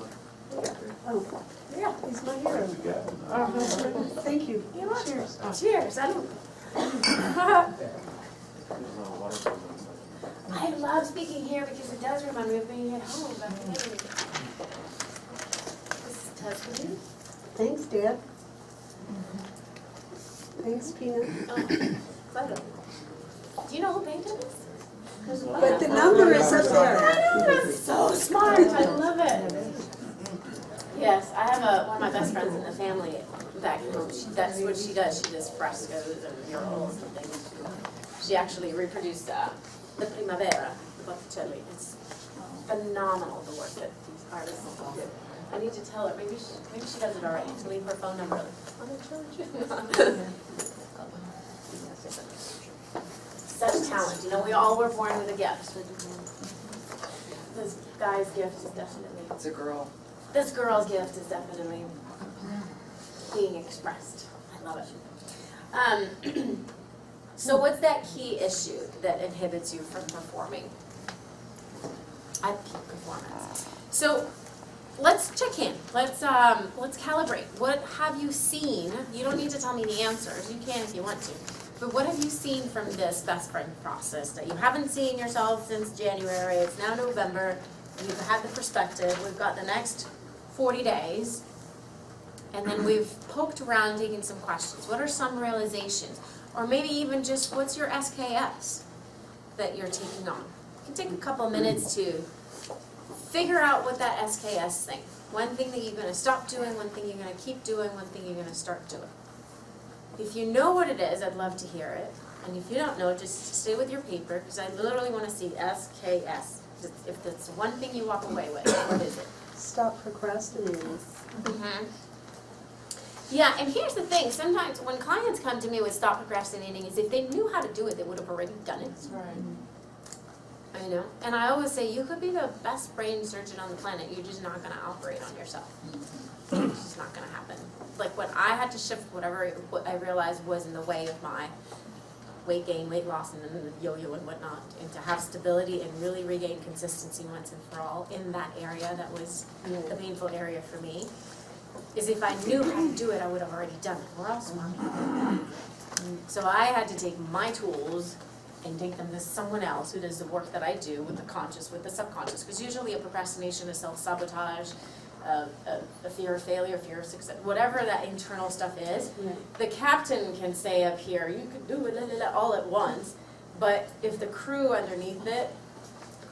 water. Oh, Yeah. he's my hero. Thank you. You want? Cheers. Cheers. I don't. I love speaking here because it does remind me of being at home back in Italy. Test with you? Thanks, Dad. Thanks, Pina. Oh, clever. Do you know who painted this? But the number is up there. I know, it's so smart, I love it. Yes, I have one of my best friends in the family back home, that's what she does, she does frescoes and murals and things. She actually reproduced the Primavera, the Botticelli. It's phenomenal, the work that these artists do. I need to tell her, maybe she does it already, to leave her phone number on the church. Such talent, you know, we all were born with a gift. This guy's gift is definitely, It's a girl. this girl's gift is definitely being expressed. I love it. So what's that key issue that inhibits you from performing at peak performance? So let's check in. Let's calibrate. What have you seen? You don't need to tell me the answers. You can if you want to. But what have you seen from this best friend process that you haven't seen yourself since January? It's now November. You've had the perspective. We've got the next 40 days. And then we've poked around, taken some questions. What are some realizations? Or maybe even just what's your SKS that you're taking on? You can take a couple minutes to figure out what that SKS thing. One thing that you're going to stop doing, one thing you're going to keep doing, one thing you're going to start doing. If you know what it is, I'd love to hear it. And if you don't know, just stay with your paper, because I literally want to see SKS. If that's one thing you walk away with, what is it? Stop procrastinating. Mm-hmm. Yeah, and here's the thing. Sometimes when clients come to me with stop procrastinating, is if they knew how to do it, they would have already done it. That's right. I know. And I always say, you could be the best brain surgeon on the planet. You're just not going to operate on yourself. It's just not going to happen. Like when I had to shift what I realized was in the way of my weight gain, weight loss, and then the yo-yo and whatnot, and to have stability and really regain consistency once and for all in that area that was the painful area for me, is if I knew how to do it, I would have already done it. We're all smart people. So I had to take my tools and take them to someone else who does the work that I do with the conscious, with the subconscious. Because usually a procrastination is self-sabotage, a fear of failure, fear of success, whatever that internal stuff is. Right. The captain can say up here, you can do it all at once, but if the crew underneath it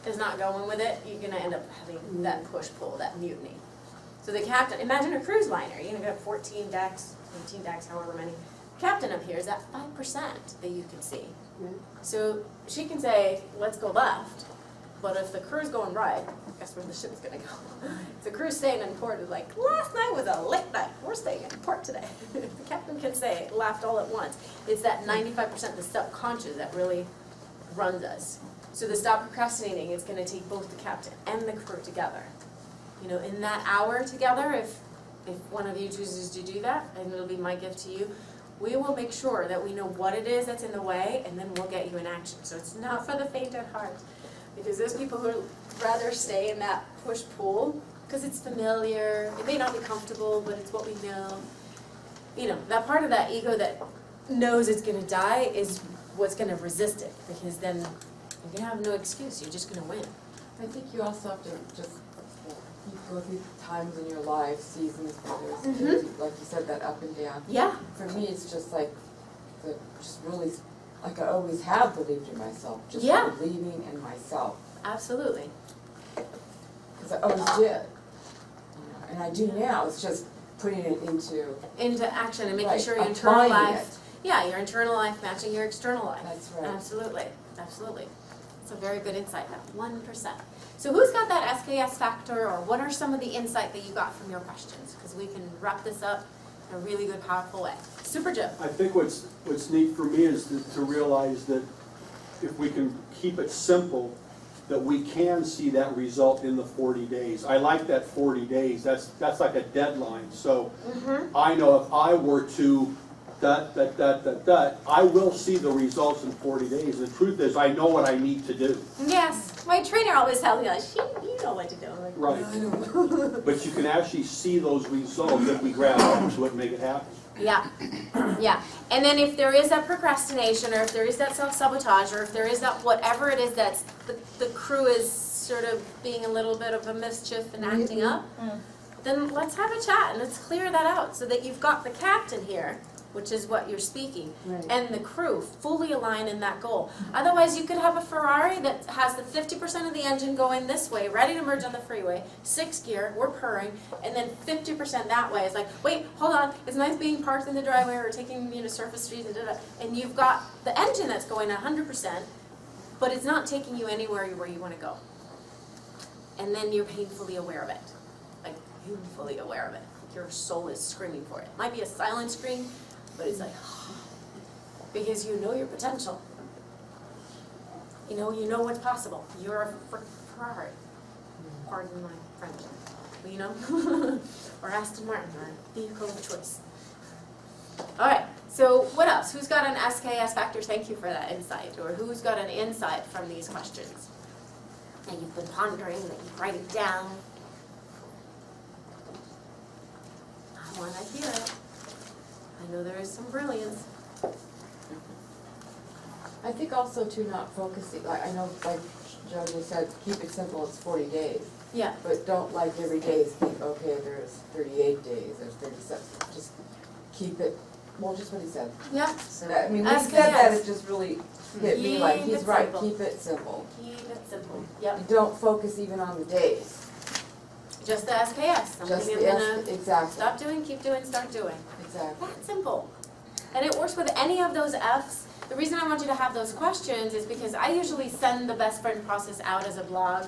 is not going with it, you're going to end up having that push-pull, that mutiny. So the captain, imagine a cruise liner, you're going to have 14 decks, 18 decks, however many. Captain up here is that 5% that you can see. Right. So she can say, let's go left, but if the crew's going right, guess where the ship's gonna go? If the crew's staying in port, is like, last night was a late night, we're staying in port today. The captain can say, laughed all at once. It's that 95%, the subconscious, that really runs us. So the stop procrastinating is gonna take both the captain and the crew together. You know, in that hour together, if one of you chooses to do that, and it'll be my gift to you, we will make sure that we know what it is that's in the way, and then we'll get you in action. So it's not for the faint at heart. Because there's people who would rather stay in that push-pull, because it's familiar, it may not be comfortable, but it's what we know. You know, that part of that ego that knows it's gonna die is what's gonna resist it, because then you're gonna have no excuse, you're just gonna win. I think you also have to just, you go through times in your life, seasons, where there's, like you said, that up and down. Yeah. For me, it's just like, just really, like I always have believed in myself, just Yeah. believing in myself. Absolutely. Because I always did. You know, and I do now, it's just putting it into Action and making Right, sure your internal applying life, it. yeah, your internal life matching your external life. That's right. Absolutely, absolutely. It's a very good insight, that 1%. So who's got that SKS factor, or what are some of the insight that you got from your questions? Because we can wrap this up in a really good, powerful way. Super Joe. I think what's neat for me is to realize that if we can keep it simple, that we can see that result in the 40 days. I like that 40 days. That's like a deadline. So I know if I were to I will see the results in 40 days. The truth is, I know what I need to do. Yes, my trainer always tells me, like, you know what to do. I'm like, Right. But you can actually see those results if we grab onto it and make it happen. yeah, yeah. And then if there is that procrastination, or if there is that self-sabotage, or if there is that whatever it is that's the crew is sort of being a little bit of a mischief and acting up, then let's have a chat and let's clear that out so that you've got the captain here, which is what you're speaking, Right. and the crew fully aligned in that goal. Otherwise, you could have a Ferrari that has the 50% of the engine going this way, ready to merge on the freeway, 6th gear, we're purring, and then 50% that way. It's like, wait, hold on, it's nice being parked in the driveway or taking, surface streets and da-da, and you've got the engine that's going 100%, but it's not taking you anywhere where you want to go. And then you're painfully aware of it. Like, painfully aware of it. Your soul is screaming for it. It might be a silent scream, but it's like, because you know your potential. You know what's possible. You're a Ferrari. Pardon my French. But or Aston Martin, or vehicle of choice. All right, so what else? Who's got an SKS factor? Thank you for that insight. Or who's got an insight from these questions? And you've been pondering, that you write it down. I want to hear it. I know there is some brilliance. I think also too, not focusing, like, I know, like Jody said, keep it simple, it's 40 days. Yeah. But don't like every day think, okay, there's 38 days, there's 37, just keep it, well, just what he said. Yeah. So that, I mean, when he SKS. said that, it just really hit me like, Keep he's it right, simple. keep it simple. Keep it simple. Yep. And don't focus even on the days, Just the SKS. just Something the I'm gonna exactly, stop doing, keep doing, start doing. exactly. That simple. And it works with any of those Fs. The reason I want you to have those questions is because I usually send the best friend process out as a blog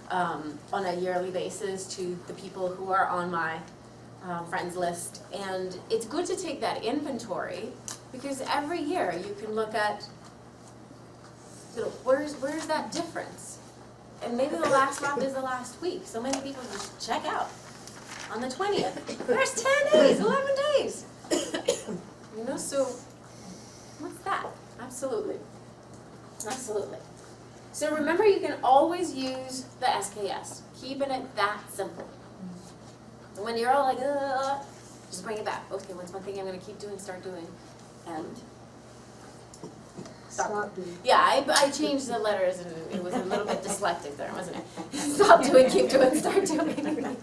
on a yearly basis to the people who are on my friends list. And it's good to take that inventory because every year you can look at, where's that difference? And maybe the last month is the last week. So many people just check out on the 20th. There's 10 days, 11 days. So what's that? Absolutely. Absolutely. So remember, you can always use the SKS. Keeping it that simple. And when you're all like, just bring it back. Okay, what's one thing I'm going to keep doing, start doing? And Stop doing. yeah, I changed the letters and it was a little bit dyslexic there, wasn't it? Stop doing, keep doing, start doing.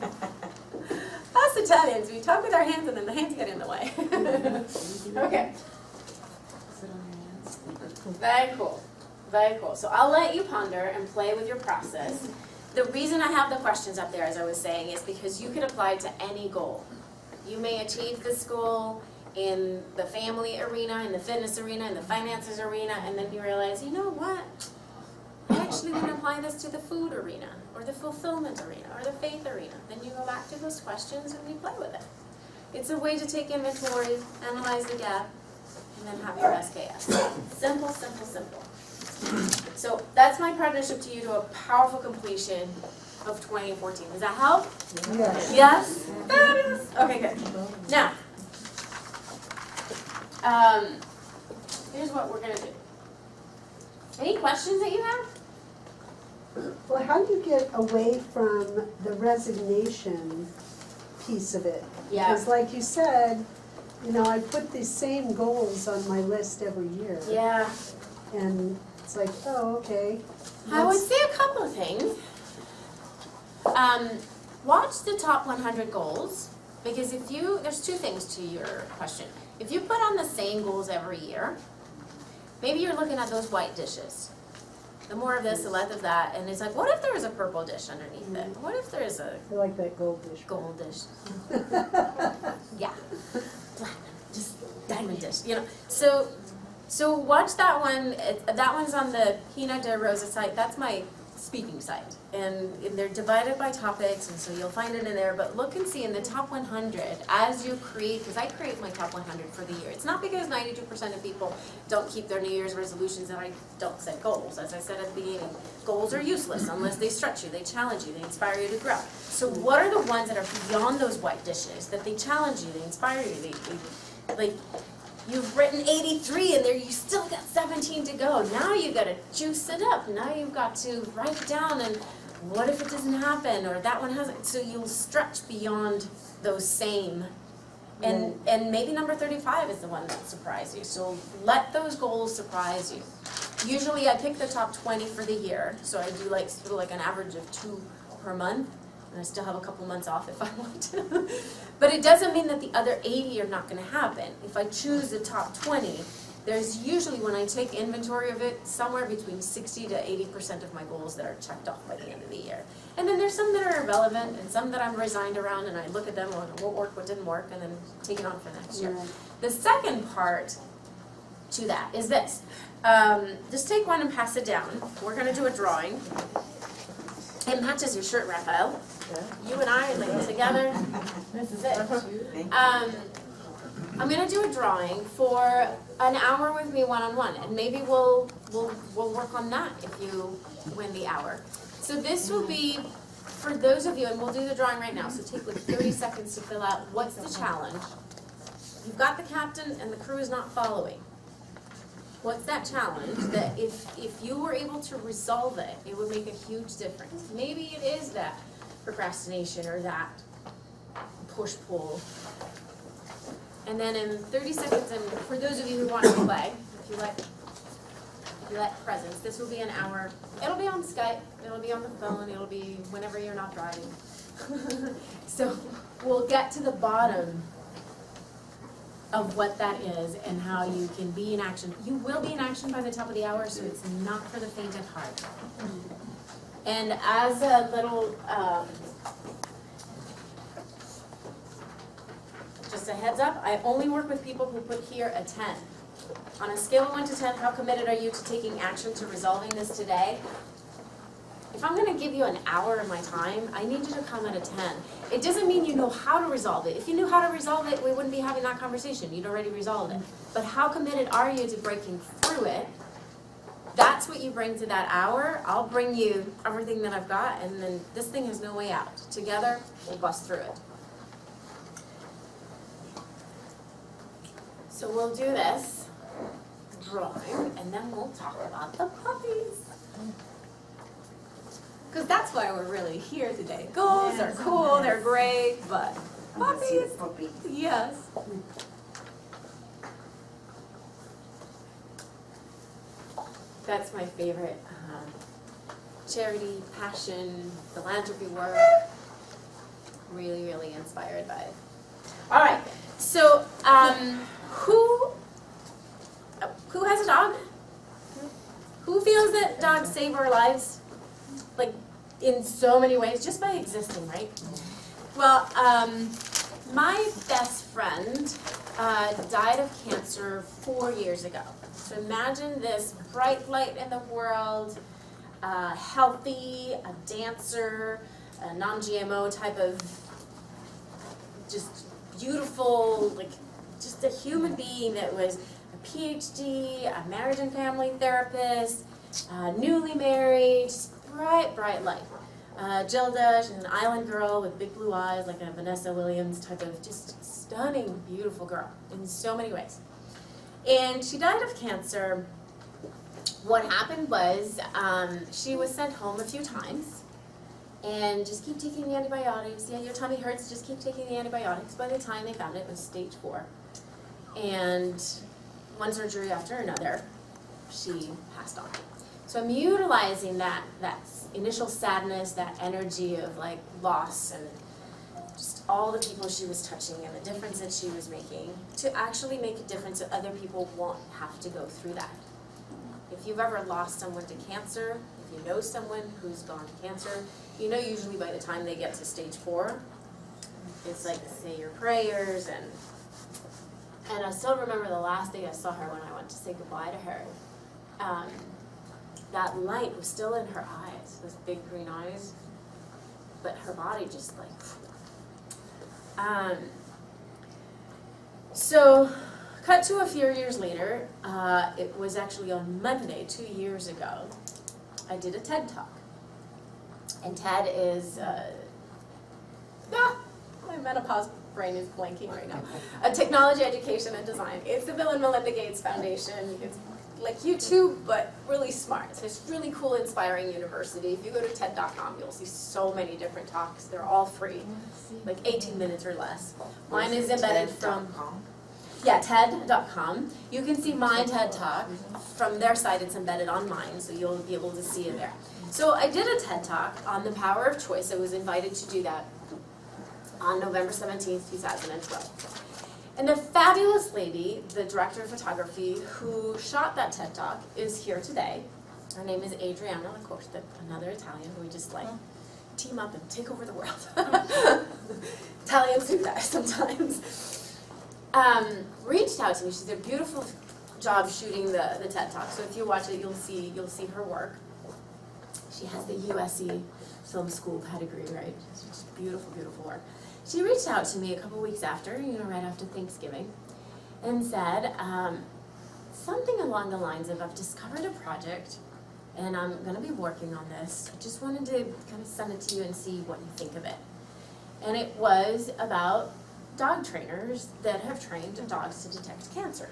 Us Italians, we talk with our hands and then the hands get in the way. Okay. Sit on your hands. Very cool. Very cool. So I'll let you ponder and play with your process. The reason I have the questions up there, as I was saying, is because you could apply it to any goal. You may achieve this goal in the family arena, in the fitness arena, in the finances arena, and then you realize, you know what? I actually want to apply this to the food arena, or the fulfillment arena, or the faith arena. Then you go back to those questions and you play with it. It's a way to take inventory, analyze the gap, and then have your SKS. Simple, simple, simple. So that's my partnership to you to a powerful completion of 2014. Does that help? Yes. Yes? Fabulous. Okay, good. Now, here's what we're going to do. Any questions that you have? Well, how do you get away from the resignation piece of it? Yeah. Because like you said, I put these same goals on my list every year. Yeah. And it's like, oh, okay. I would Let's- say a couple of things. Watch the top 100 goals, because there's two things to your question. If you put on the same goals every year, maybe you're looking at those white dishes. The more of this, the less of that, and it's like, what if there is a purple dish underneath it? What if there is a I like that gold dish. gold dish? Yeah, platinum, just diamond dish, So watch that one. That one's on the Pina De Rosa site. That's my speaking site, and they're divided by topics, and so you'll find it in there. But look and see in the top 100 as you create, because I create my top 100 for the year. It's not because 92% of people don't keep their New Year's resolutions and I don't set goals. As I said at the beginning, goals are useless unless they stretch you, they challenge you, they inspire you to grow. So what are the ones that are beyond those white dishes, that they challenge you, they inspire you, they like. You've written 83 and there you still got 17 to go. Now you got to juice it up. Now you've got to write it down, and what if it doesn't happen, or that one hasn't? So you'll stretch beyond those same. And maybe number 35 is the one that surprised you. So let those goals surprise you. Usually I pick the top 20 for the year. So I do like an average of 2 per month. and I still have a couple months off if I want to. But it doesn't mean that the other 80 are not gonna happen. If I choose the top 20, there's usually, when I take inventory of it, somewhere between 60 to 80% of my goals that are checked off by the end of the year. And then there's some that are irrelevant, and some that I'm resigned around, and I look at them, what worked, what didn't work, and then take it on for next year. Right. The second part to that is this. Just take one and pass it down. We're gonna do a drawing. It matches your shirt, Raphael. You and I are like together. This is it. I'm gonna do a drawing for an hour with me one-on-one, and maybe we'll work on that if you win the hour. So this will be for those of you, and we'll do the drawing right now. So take like 30 seconds to fill out what's the challenge. You've got the captain and the crew is not following. What's that challenge that if you were able to resolve it, it would make a huge difference? Maybe it is that procrastination or that push-pull. And then in 30 seconds, and for those of you who want to play, if you let presence, this will be an hour. It'll be on Skype, it'll be on the phone, it'll be whenever you're not driving. So we'll get to the bottom of what that is and how you can be in action. You will be in action by the top of the hour, so it's not for the faint of heart. And as a little, just a heads up, I only work with people who put here a 10. On a scale of 1 to 10, how committed are you to taking action to resolving this today? If I'm gonna give you an hour of my time, I need you to come at a 10. It doesn't mean you know how to resolve it. If you knew how to resolve it, we wouldn't be having that conversation. You'd already resolved it. But how committed are you to breaking through it? That's what you bring to that hour. I'll bring you everything that I've got, and then this thing has no way out. Together, we'll bust through it. So we'll do this drawing, and then we'll talk about the puppies. Because that's why we're really here today. Goals are cool, they're great, but puppies, yes. That's my favorite charity, passion, philanthropy work. Really, really inspired by it. All right, so who has a dog? Who feels that dogs save our lives? Like, in so many ways, just by existing, right? Well, my best friend died of cancer 4 years ago. So imagine this bright light in the world, healthy, a dancer, a non-GMO type of just beautiful, like just a human being that was a PhD, a marriage and family therapist, newly married, just bright, bright light. Gilda, she's an island girl with big blue eyes, like a Vanessa Williams type of just stunning, beautiful girl in so many ways. And she died of cancer. What happened was she was sent home a few times, and just keep taking the antibiotics. Yeah, your tummy hurts, just keep taking the antibiotics. By the time they found it, it was stage 4. And one surgery after another, she passed on. So I'm utilizing that initial sadness, that energy of like loss and just all the people she was touching and the difference that she was making to actually make a difference so other people won't have to go through that. If you've ever lost someone to cancer, if you know someone who's gone to cancer, you know usually by the time they get to stage 4, it's like say your prayers and I still remember the last day I saw her when I went to say goodbye to her. That light was still in her eyes, those big green eyes, but her body just like. So, cut to a few years later, it was actually on Monday, 2 years ago, I did a TED Talk. And TED is, my menopause brain is blanking right now. A technology, education, and design. It's the Bill and Melinda Gates Foundation. It's like YouTube, but really smart. It's this really cool, inspiring university. If you go to TED.com, you'll see so many different talks. They're all free, like 18 minutes or less. Mine is embedded from, yeah, TED.com. You can see my TED Talk. From their site, it's embedded on mine, so you'll be able to see it there. So I did a TED Talk on the power of choice. I was invited to do that on November 17th, 2012. And the fabulous lady, the director of photography who shot that TED Talk, is here today. Her name is Adriana, of course, another Italian who we just like team up and take over the world. Italians do that sometimes. Reached out to me. She did a beautiful job shooting the TED Talk. So if you watch it, you'll see her work. She has the USC Film School pedigree, right? It's just beautiful, beautiful work. She reached out to me a couple weeks after, right after Thanksgiving, and said something along the lines of, I've discovered a project and I'm gonna be working on this. I just wanted to kind of send it to you and see what you think of it. And it was about dog trainers that have trained dogs to detect cancer.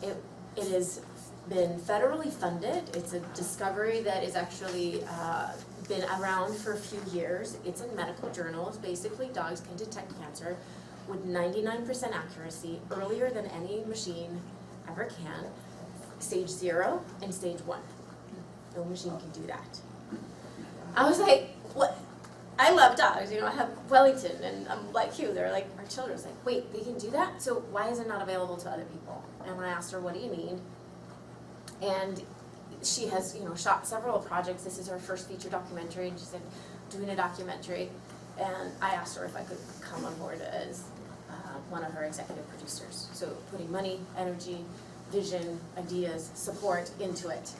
It has been federally funded. It's a discovery that is actually been around for a few years. It's in medical journals. Basically, dogs can detect cancer with 99% accuracy earlier than any machine ever can. Stage 0 and stage 1. No machine can do that. I was like, what? I love dogs, I have Wellington, and I'm like you, they're like our children. It's like, wait, they can do that? So why is it not available to other people? And I asked her, what do you need? And she has, shot several projects. This is her first feature documentary, and she said, doing a documentary. And I asked her if I could come on board as one of her executive producers. So putting money, energy, vision, ideas, support into it.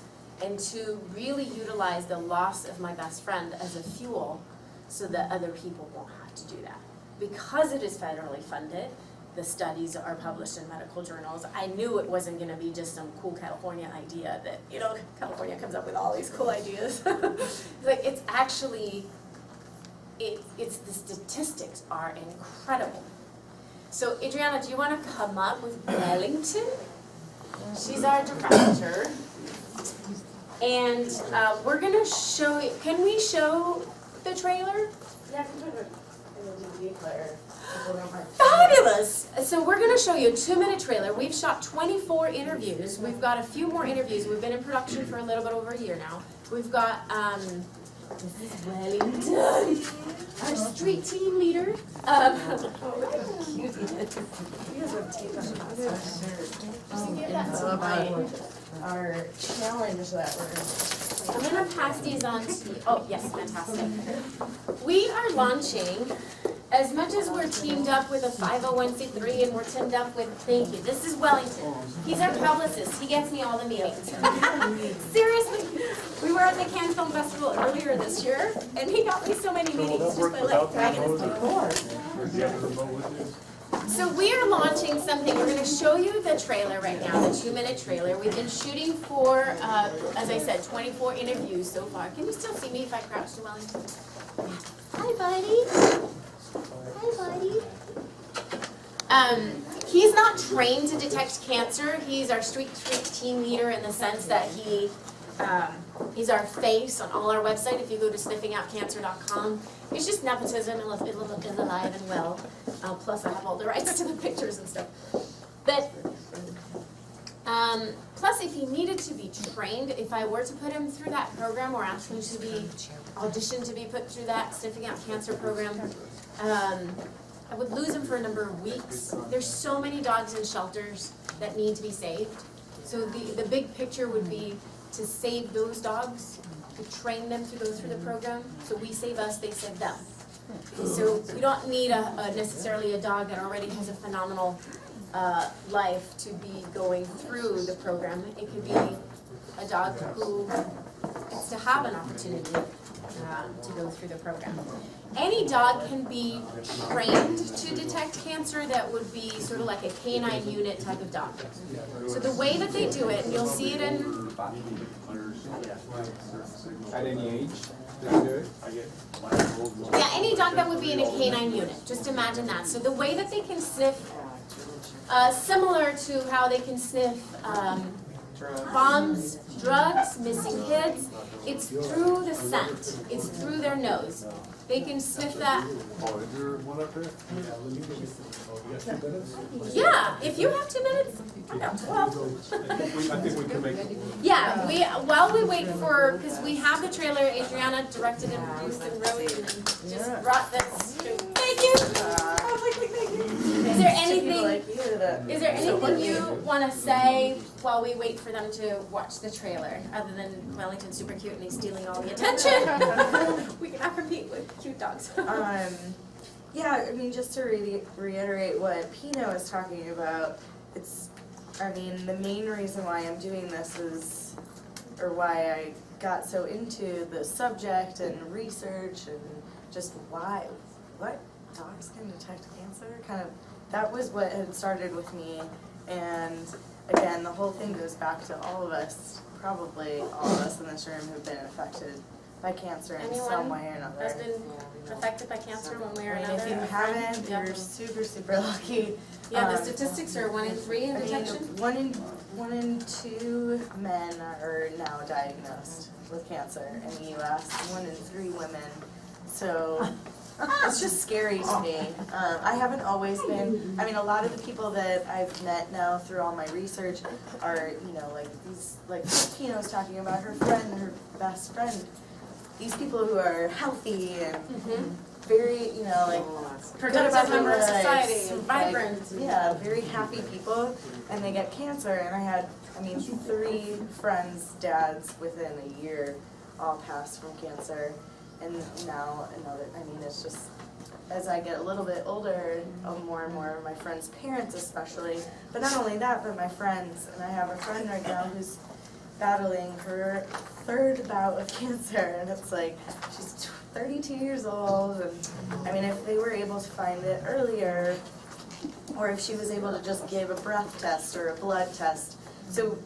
And to really utilize the loss of my best friend as a fuel so that other people won't have to do that. Because it is federally funded, the studies are published in medical journals. I knew it wasn't gonna be just some cool California idea that, California comes up with all these cool ideas. It's actually, it's the statistics are incredible. So Adriana, do you wanna come up with Wellington? She's our director. And we're gonna show you, can we show the trailer? Yeah, Fabulous! So we're gonna show you a 2-minute trailer. We've shot 24 interviews. We've got a few more interviews. We've been in production for a little bit over a year now. We've got, this is Wellington, our street team leader. Our challenge that we're I'm gonna pass these on to you. Oh, yes, fantastic. We are launching, as much as we're teamed up with a 501c3 and we're teamed up with, thank you, this is Wellington. He's our publicist. He gets me all the meetings. Seriously. We were at the Cannes Film Festival earlier this year, and he got me so many meetings just by dragging his board. So we are launching something. We're going to show you the trailer right now, the 2-minute trailer. We've been shooting for, as I said, 24 interviews so far. Can you still see me if I crouch to Wellington? Hi, buddy. Hi, buddy. He's not trained to detect cancer. He's our street team leader in the sense that he's our face on all our website. If you go to sniffingoutcancer.com, it's just nepotism. It is alive and well. Plus, I have all the rights to the pictures and stuff. But plus, if he needed to be trained, if I were to put him through that program or ask him to be auditioned to be put through that Sniffing Out Cancer program, I would lose him for a number of weeks. There's so many dogs in shelters that need to be saved. So the big picture would be to save those dogs, to train them to go through the program. So we save us, they save them. So we don't need necessarily a dog that already has a phenomenal life to be going through the program. It could be a dog who gets to have an opportunity to go through the program. Any dog can be trained to detect cancer that would be sort of like a canine unit type of dog. So the way that they do it, and you'll see it in... At any age, they do it? Yeah, any dog that would be in a canine unit. Just imagine that. So the way that they can sniff, similar to how they can sniff bombs, drugs, missing kids. It's through the scent. It's through their nose. They can sniff that. Oh, is there one up there? Yeah, if you have 2 minutes, I got 12. I think we can make it. Yeah, while we wait for, because we have the trailer, Adriana directed and produced and wrote and just brought this. Thank you. Is there anything you want to say while we wait for them to watch the trailer, other than Wellington's super cute and he's stealing all the attention? We cannot compete with cute dogs. Yeah, I mean, just to reiterate what Pina was talking about, the main reason why I'm doing this is, or why I got so into the subject and research and just what dogs can detect cancer, that was what had started with me. And again, the whole thing goes back to all of us, probably all of us in this room who've been affected by cancer in some way or another. Has been affected by cancer one way or another? If you haven't, Yep. you're super, super lucky. Yeah, the statistics are 1 in 3 in detection. One in 2 men are now diagnosed with cancer in the U.S. 1 in 3 women. So it's just scary to me. I haven't always been. A lot of the people that I've met now through all my research are, like Pina was talking about, her best friend. These people who are healthy and very, Productive member of lives, society, and vibrant. Yeah, very happy people, and they get cancer. And I had, 3 friends' dads within a year all passed from cancer, and now another. It's just, as I get a little bit older, more and more of my friends' parents especially, but not only that, but my friends. And I have a friend right now who's battling her 3rd bout of cancer, and it's like, she's 32 years old, and if they were able to find it earlier, or if she was able to just give a breath test or a blood test. So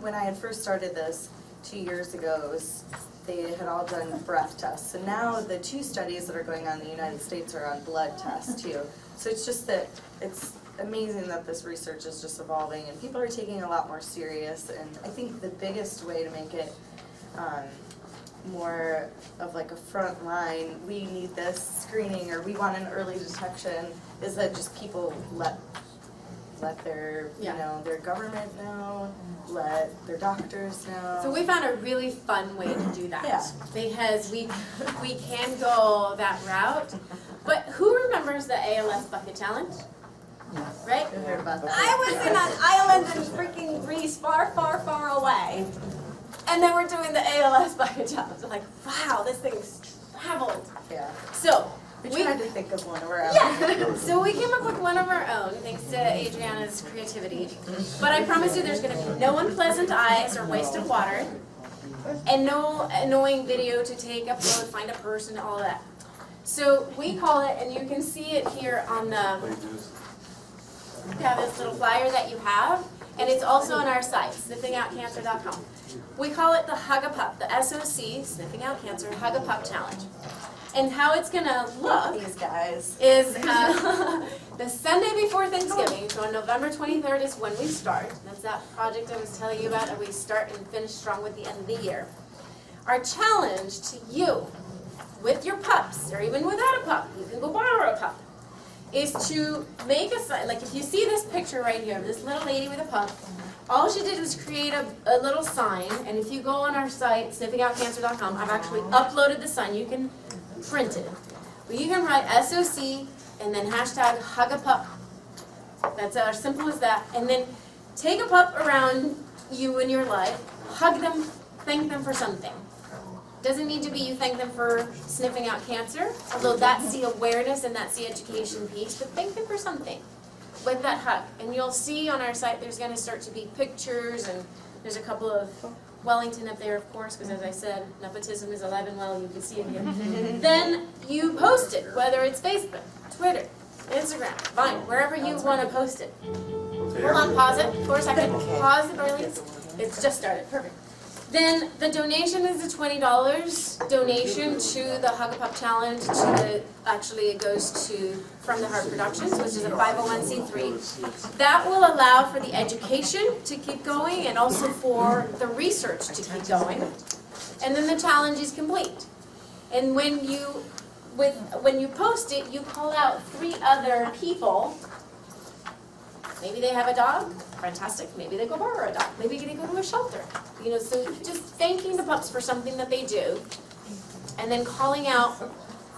when I had first started this 2 years ago, it was, they had all done breath tests. So now the 2 studies that are going on in the United States are on blood tests too. So it's just that it's amazing that this research is just evolving and people are taking a lot more serious. And I think the biggest way to make it more of like a front line, we need this screening or we want an early detection, is that just people let their their government know, let their doctors know. So we found a really fun way to do that. Yeah. Because we can go that route. But who remembers the ALS bucket challenge? Right? I heard about that. I was in an island in freaking Greece, far, far, far away. And then we're doing the ALS bucket challenge. I'm like, wow, this thing's traveled. Yeah. So We tried to think of one of our own. yeah, so we came up with one of our own, thanks to Adriana's creativity. But I promise you there's going to be no unpleasant eyes or wasted water, and no annoying video to take, upload, find a person, all that. So we call it, and you can see it here on the, this little flyer that you have, and it's also on our site, sniffingoutcancer.com. We call it the Hug a Pup, the SOC, Sniffing Out Cancer Hug a Pup Challenge. And how it's gonna look These guys. is the Sunday before Thanksgiving, so on November 23rd is when we start. That's that project I was telling you about, that we start and finish strong with the end of the year. Our challenge to you, with your pups, or even without a pup, you can go borrow a pup, is to make a sign. Like if you see this picture right here of this little lady with a pup, all she did was create a little sign, and if you go on our site, sniffingoutcancer.com, I've actually uploaded the sign. You can print it. But you can write SOC and then hashtag hug a pup. That's as simple as that. And then take a pup around you in your life, hug them, thank them for something. Doesn't need to be you thank them for sniffing out cancer, although that's the awareness and that's the education piece, but thank them for something with that hug. And you'll see on our site there's going to start to be pictures, and there's a couple of Wellington up there, of course, because as I said, nepotism is alive and well, you can see it here. Then you post it, whether it's Facebook, Twitter, Instagram, Vine, wherever you want to post it. Hold on, pause it for a second. Pause it, Barley. It's just started, perfect. Then the donation is a $20 donation to the Hug a Pup Challenge. Actually, it goes to From the Heart Productions, which is a 501c3. That will allow for the education to keep going and also for the research to keep going. And then the challenge is complete. And when you post it, you call out 3 other people. Maybe they have a dog, fantastic. Maybe they go borrow a dog. Maybe they go to a shelter. You know, so just thanking the pups for something that they do, and then calling out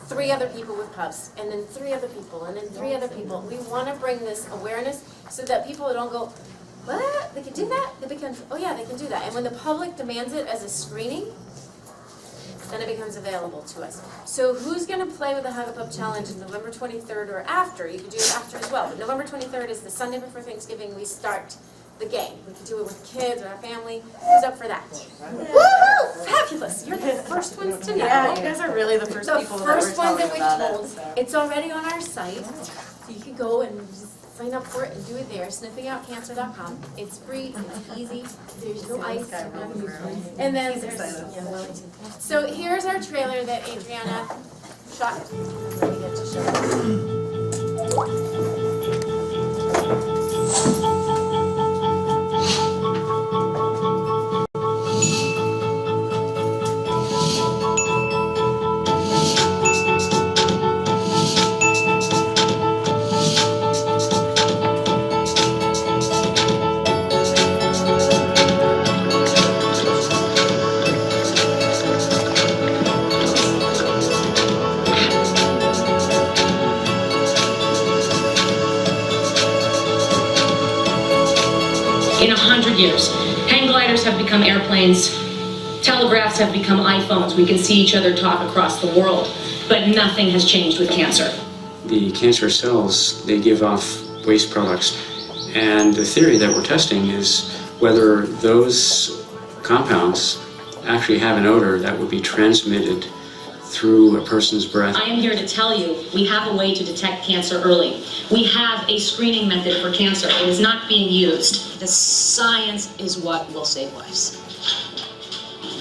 3 other people with pups, and then 3 other people, and then 3 other people. We want to bring this awareness so that people don't go, what? They can do that? They become, oh yeah, they can do that. And when the public demands it as a screening, then it becomes available to us. So who's going to play with the Hug a Pup Challenge on November 23rd or after? You can do it after as well. But November 23rd is the Sunday before Thanksgiving. We start the game. We can do it with kids or our family. Who's up for that? Woo! Fabulous! You're the first ones to know. Yeah, you guys are really the first people that were The first ones telling that we about told. it, so. It's already on our site. So you can go and just sign up for it and do it there. SniffingOutCancer.com. It's free. It's easy. There's no ice. And then there's, so here's our trailer that Adriana shot. Let me get to show you. In 100 years, hang gliders have become airplanes, telegraphs have become iPhones. We can see each other talk across the world, but nothing has changed with cancer. The cancer cells, they give off waste products, and the theory that we're testing is whether those compounds actually have an odor that would be transmitted through a person's breath. I am here to tell you, we have a way to detect cancer early. We have a screening method for cancer. It is not being used. The science is what will save lives.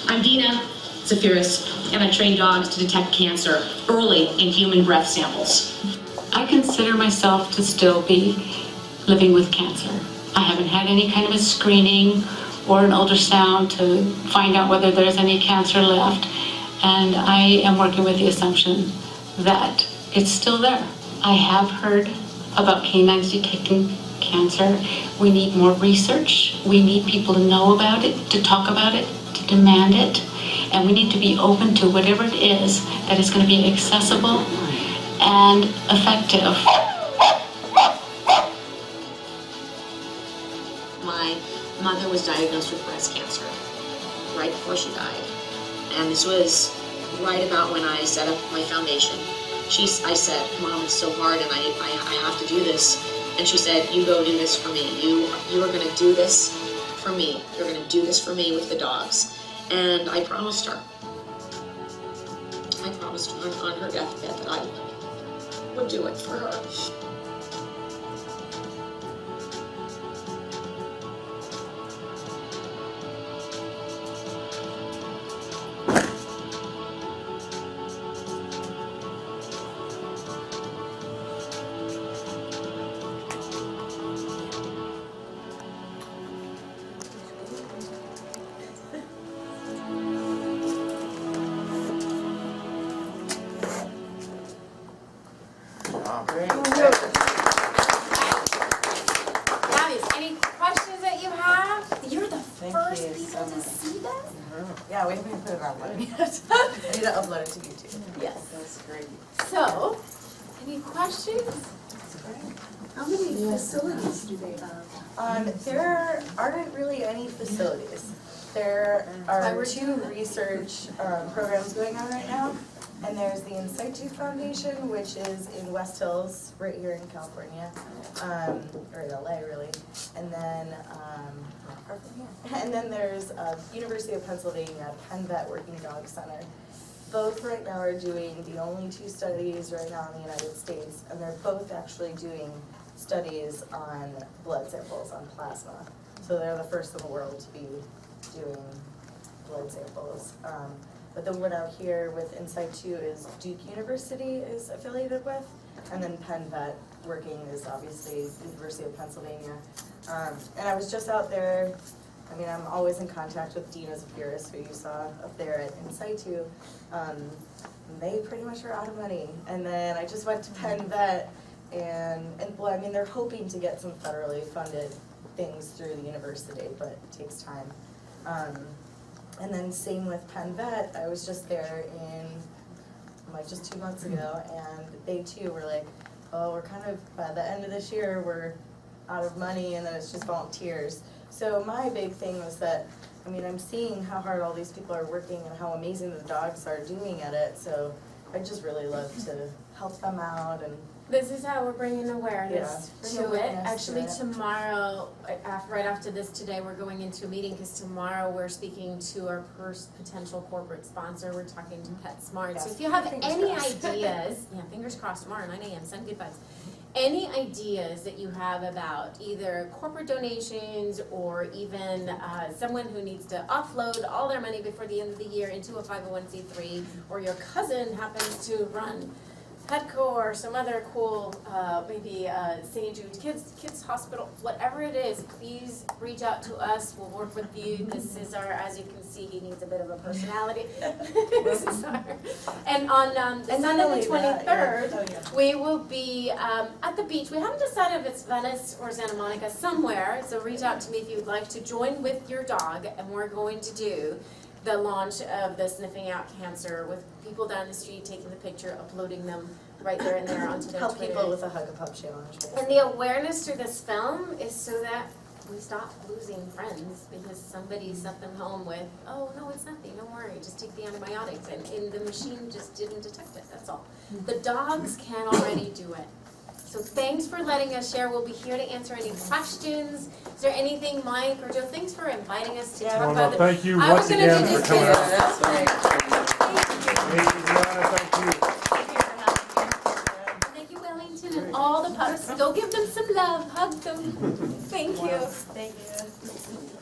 I'm Dina Zafiris, and I train dogs to detect cancer early in human breath samples. I consider myself to still be living with cancer. I haven't had any kind of a screening or an ultrasound to find out whether there's any cancer left. And I am working with the assumption that it's still there. I have heard about canines detecting cancer. We need more research. We need people to know about it, to talk about it, to demand it. And we need to be open to whatever it is that is going to be accessible and effective. My mother was diagnosed with breast cancer right before she died. And this was right about when I set up my foundation. I said, Mom, it's so hard and I have to do this. And she said, you go do this for me. You are gonna do this for me. You're gonna do this for me with the dogs. And I promised her. I promised her on her deathbed that I would do it for her. Fabulous. Any questions that you have? You're the Thank first you people so to much. see that? Yeah, we haven't even put it online yet. I need to upload it to YouTube. Yes. That's great. So, any questions? How many facilities do they have? There aren't really any facilities. There Why are we're 2 doing that. research programs going on right now. And there's the In Situ Foundation, which is in West Hills, right here in California, or in LA really. And then, and then there's University of Pennsylvania, Penn Vet Working Dog Center. Both right now are doing the only 2 studies right now in the United States, and they're both actually doing studies on blood samples, on plasma. So they're the first in the world to be doing blood samples. But the one out here with Inside 2 is Duke University is affiliated with, and then Penn Vet working is obviously University of Pennsylvania. And I was just out there. I mean, I'm always in contact with Dina Zafiris, who you saw up there at Inside 2. They pretty much are out of money. And then I just went to Penn Vet, and well, I mean, they're hoping to get some federally funded things through the university, but it takes time. And then same with Penn Vet, I was just there just 2 months ago, and they too were like, oh, we're kind of, by the end of this year, we're out of money, and then it's just volunteers. So my big thing was that, I mean, I'm seeing how hard all these people are working and how amazing the dogs are doing at it, so I just really love to help them out. And This is how we're bringing awareness Yeah, to bring it. awareness Actually, to it. tomorrow, right after this today, we're going into a meeting because tomorrow we're speaking to our first potential corporate sponsor. We're talking to PetSmart. So Yes, if you have fingers any crossed. ideas, yeah, fingers crossed tomorrow, 9 a.m., send good vibes. Any ideas that you have about either corporate donations or even someone who needs to offload all their money before the end of the year into a 501c3, or your cousin happens to run Petco or some other cool, maybe St. Jude Kids Hospital, whatever it is, please reach out to us. We'll work with you. This is our, as you can see, he needs a bit of a personality. This is our, and on And not Sunday only the that, yeah. 23rd, Oh, yeah. we will be at the beach. We haven't decided if it's Venice or Santa Monica, somewhere. So reach out to me if you'd like to join with your dog, and we're going to do the launch of the Sniffing Out Cancer with people down the street taking the picture, uploading them right there and there onto their help Twitter. people with a Hug a Pup challenge. And the awareness through this film is so that we stop losing friends because somebody sent them home with, oh, no, it's nothing, don't worry, just take the antibiotics. And the machine just didn't detect it, that's all. The dogs can already do it. So thanks for letting us share. We'll be here to answer any questions. Is there anything, Mike or Joe, thanks for inviting us to Yeah. talk Oh, about no, the. thank you I was once gonna again do for this coming too. out. That's great. Thank you, Brianna, thank you. Thank you, Wellington, and all the pups. Go give them some love, hug them. Thank you. Thank you.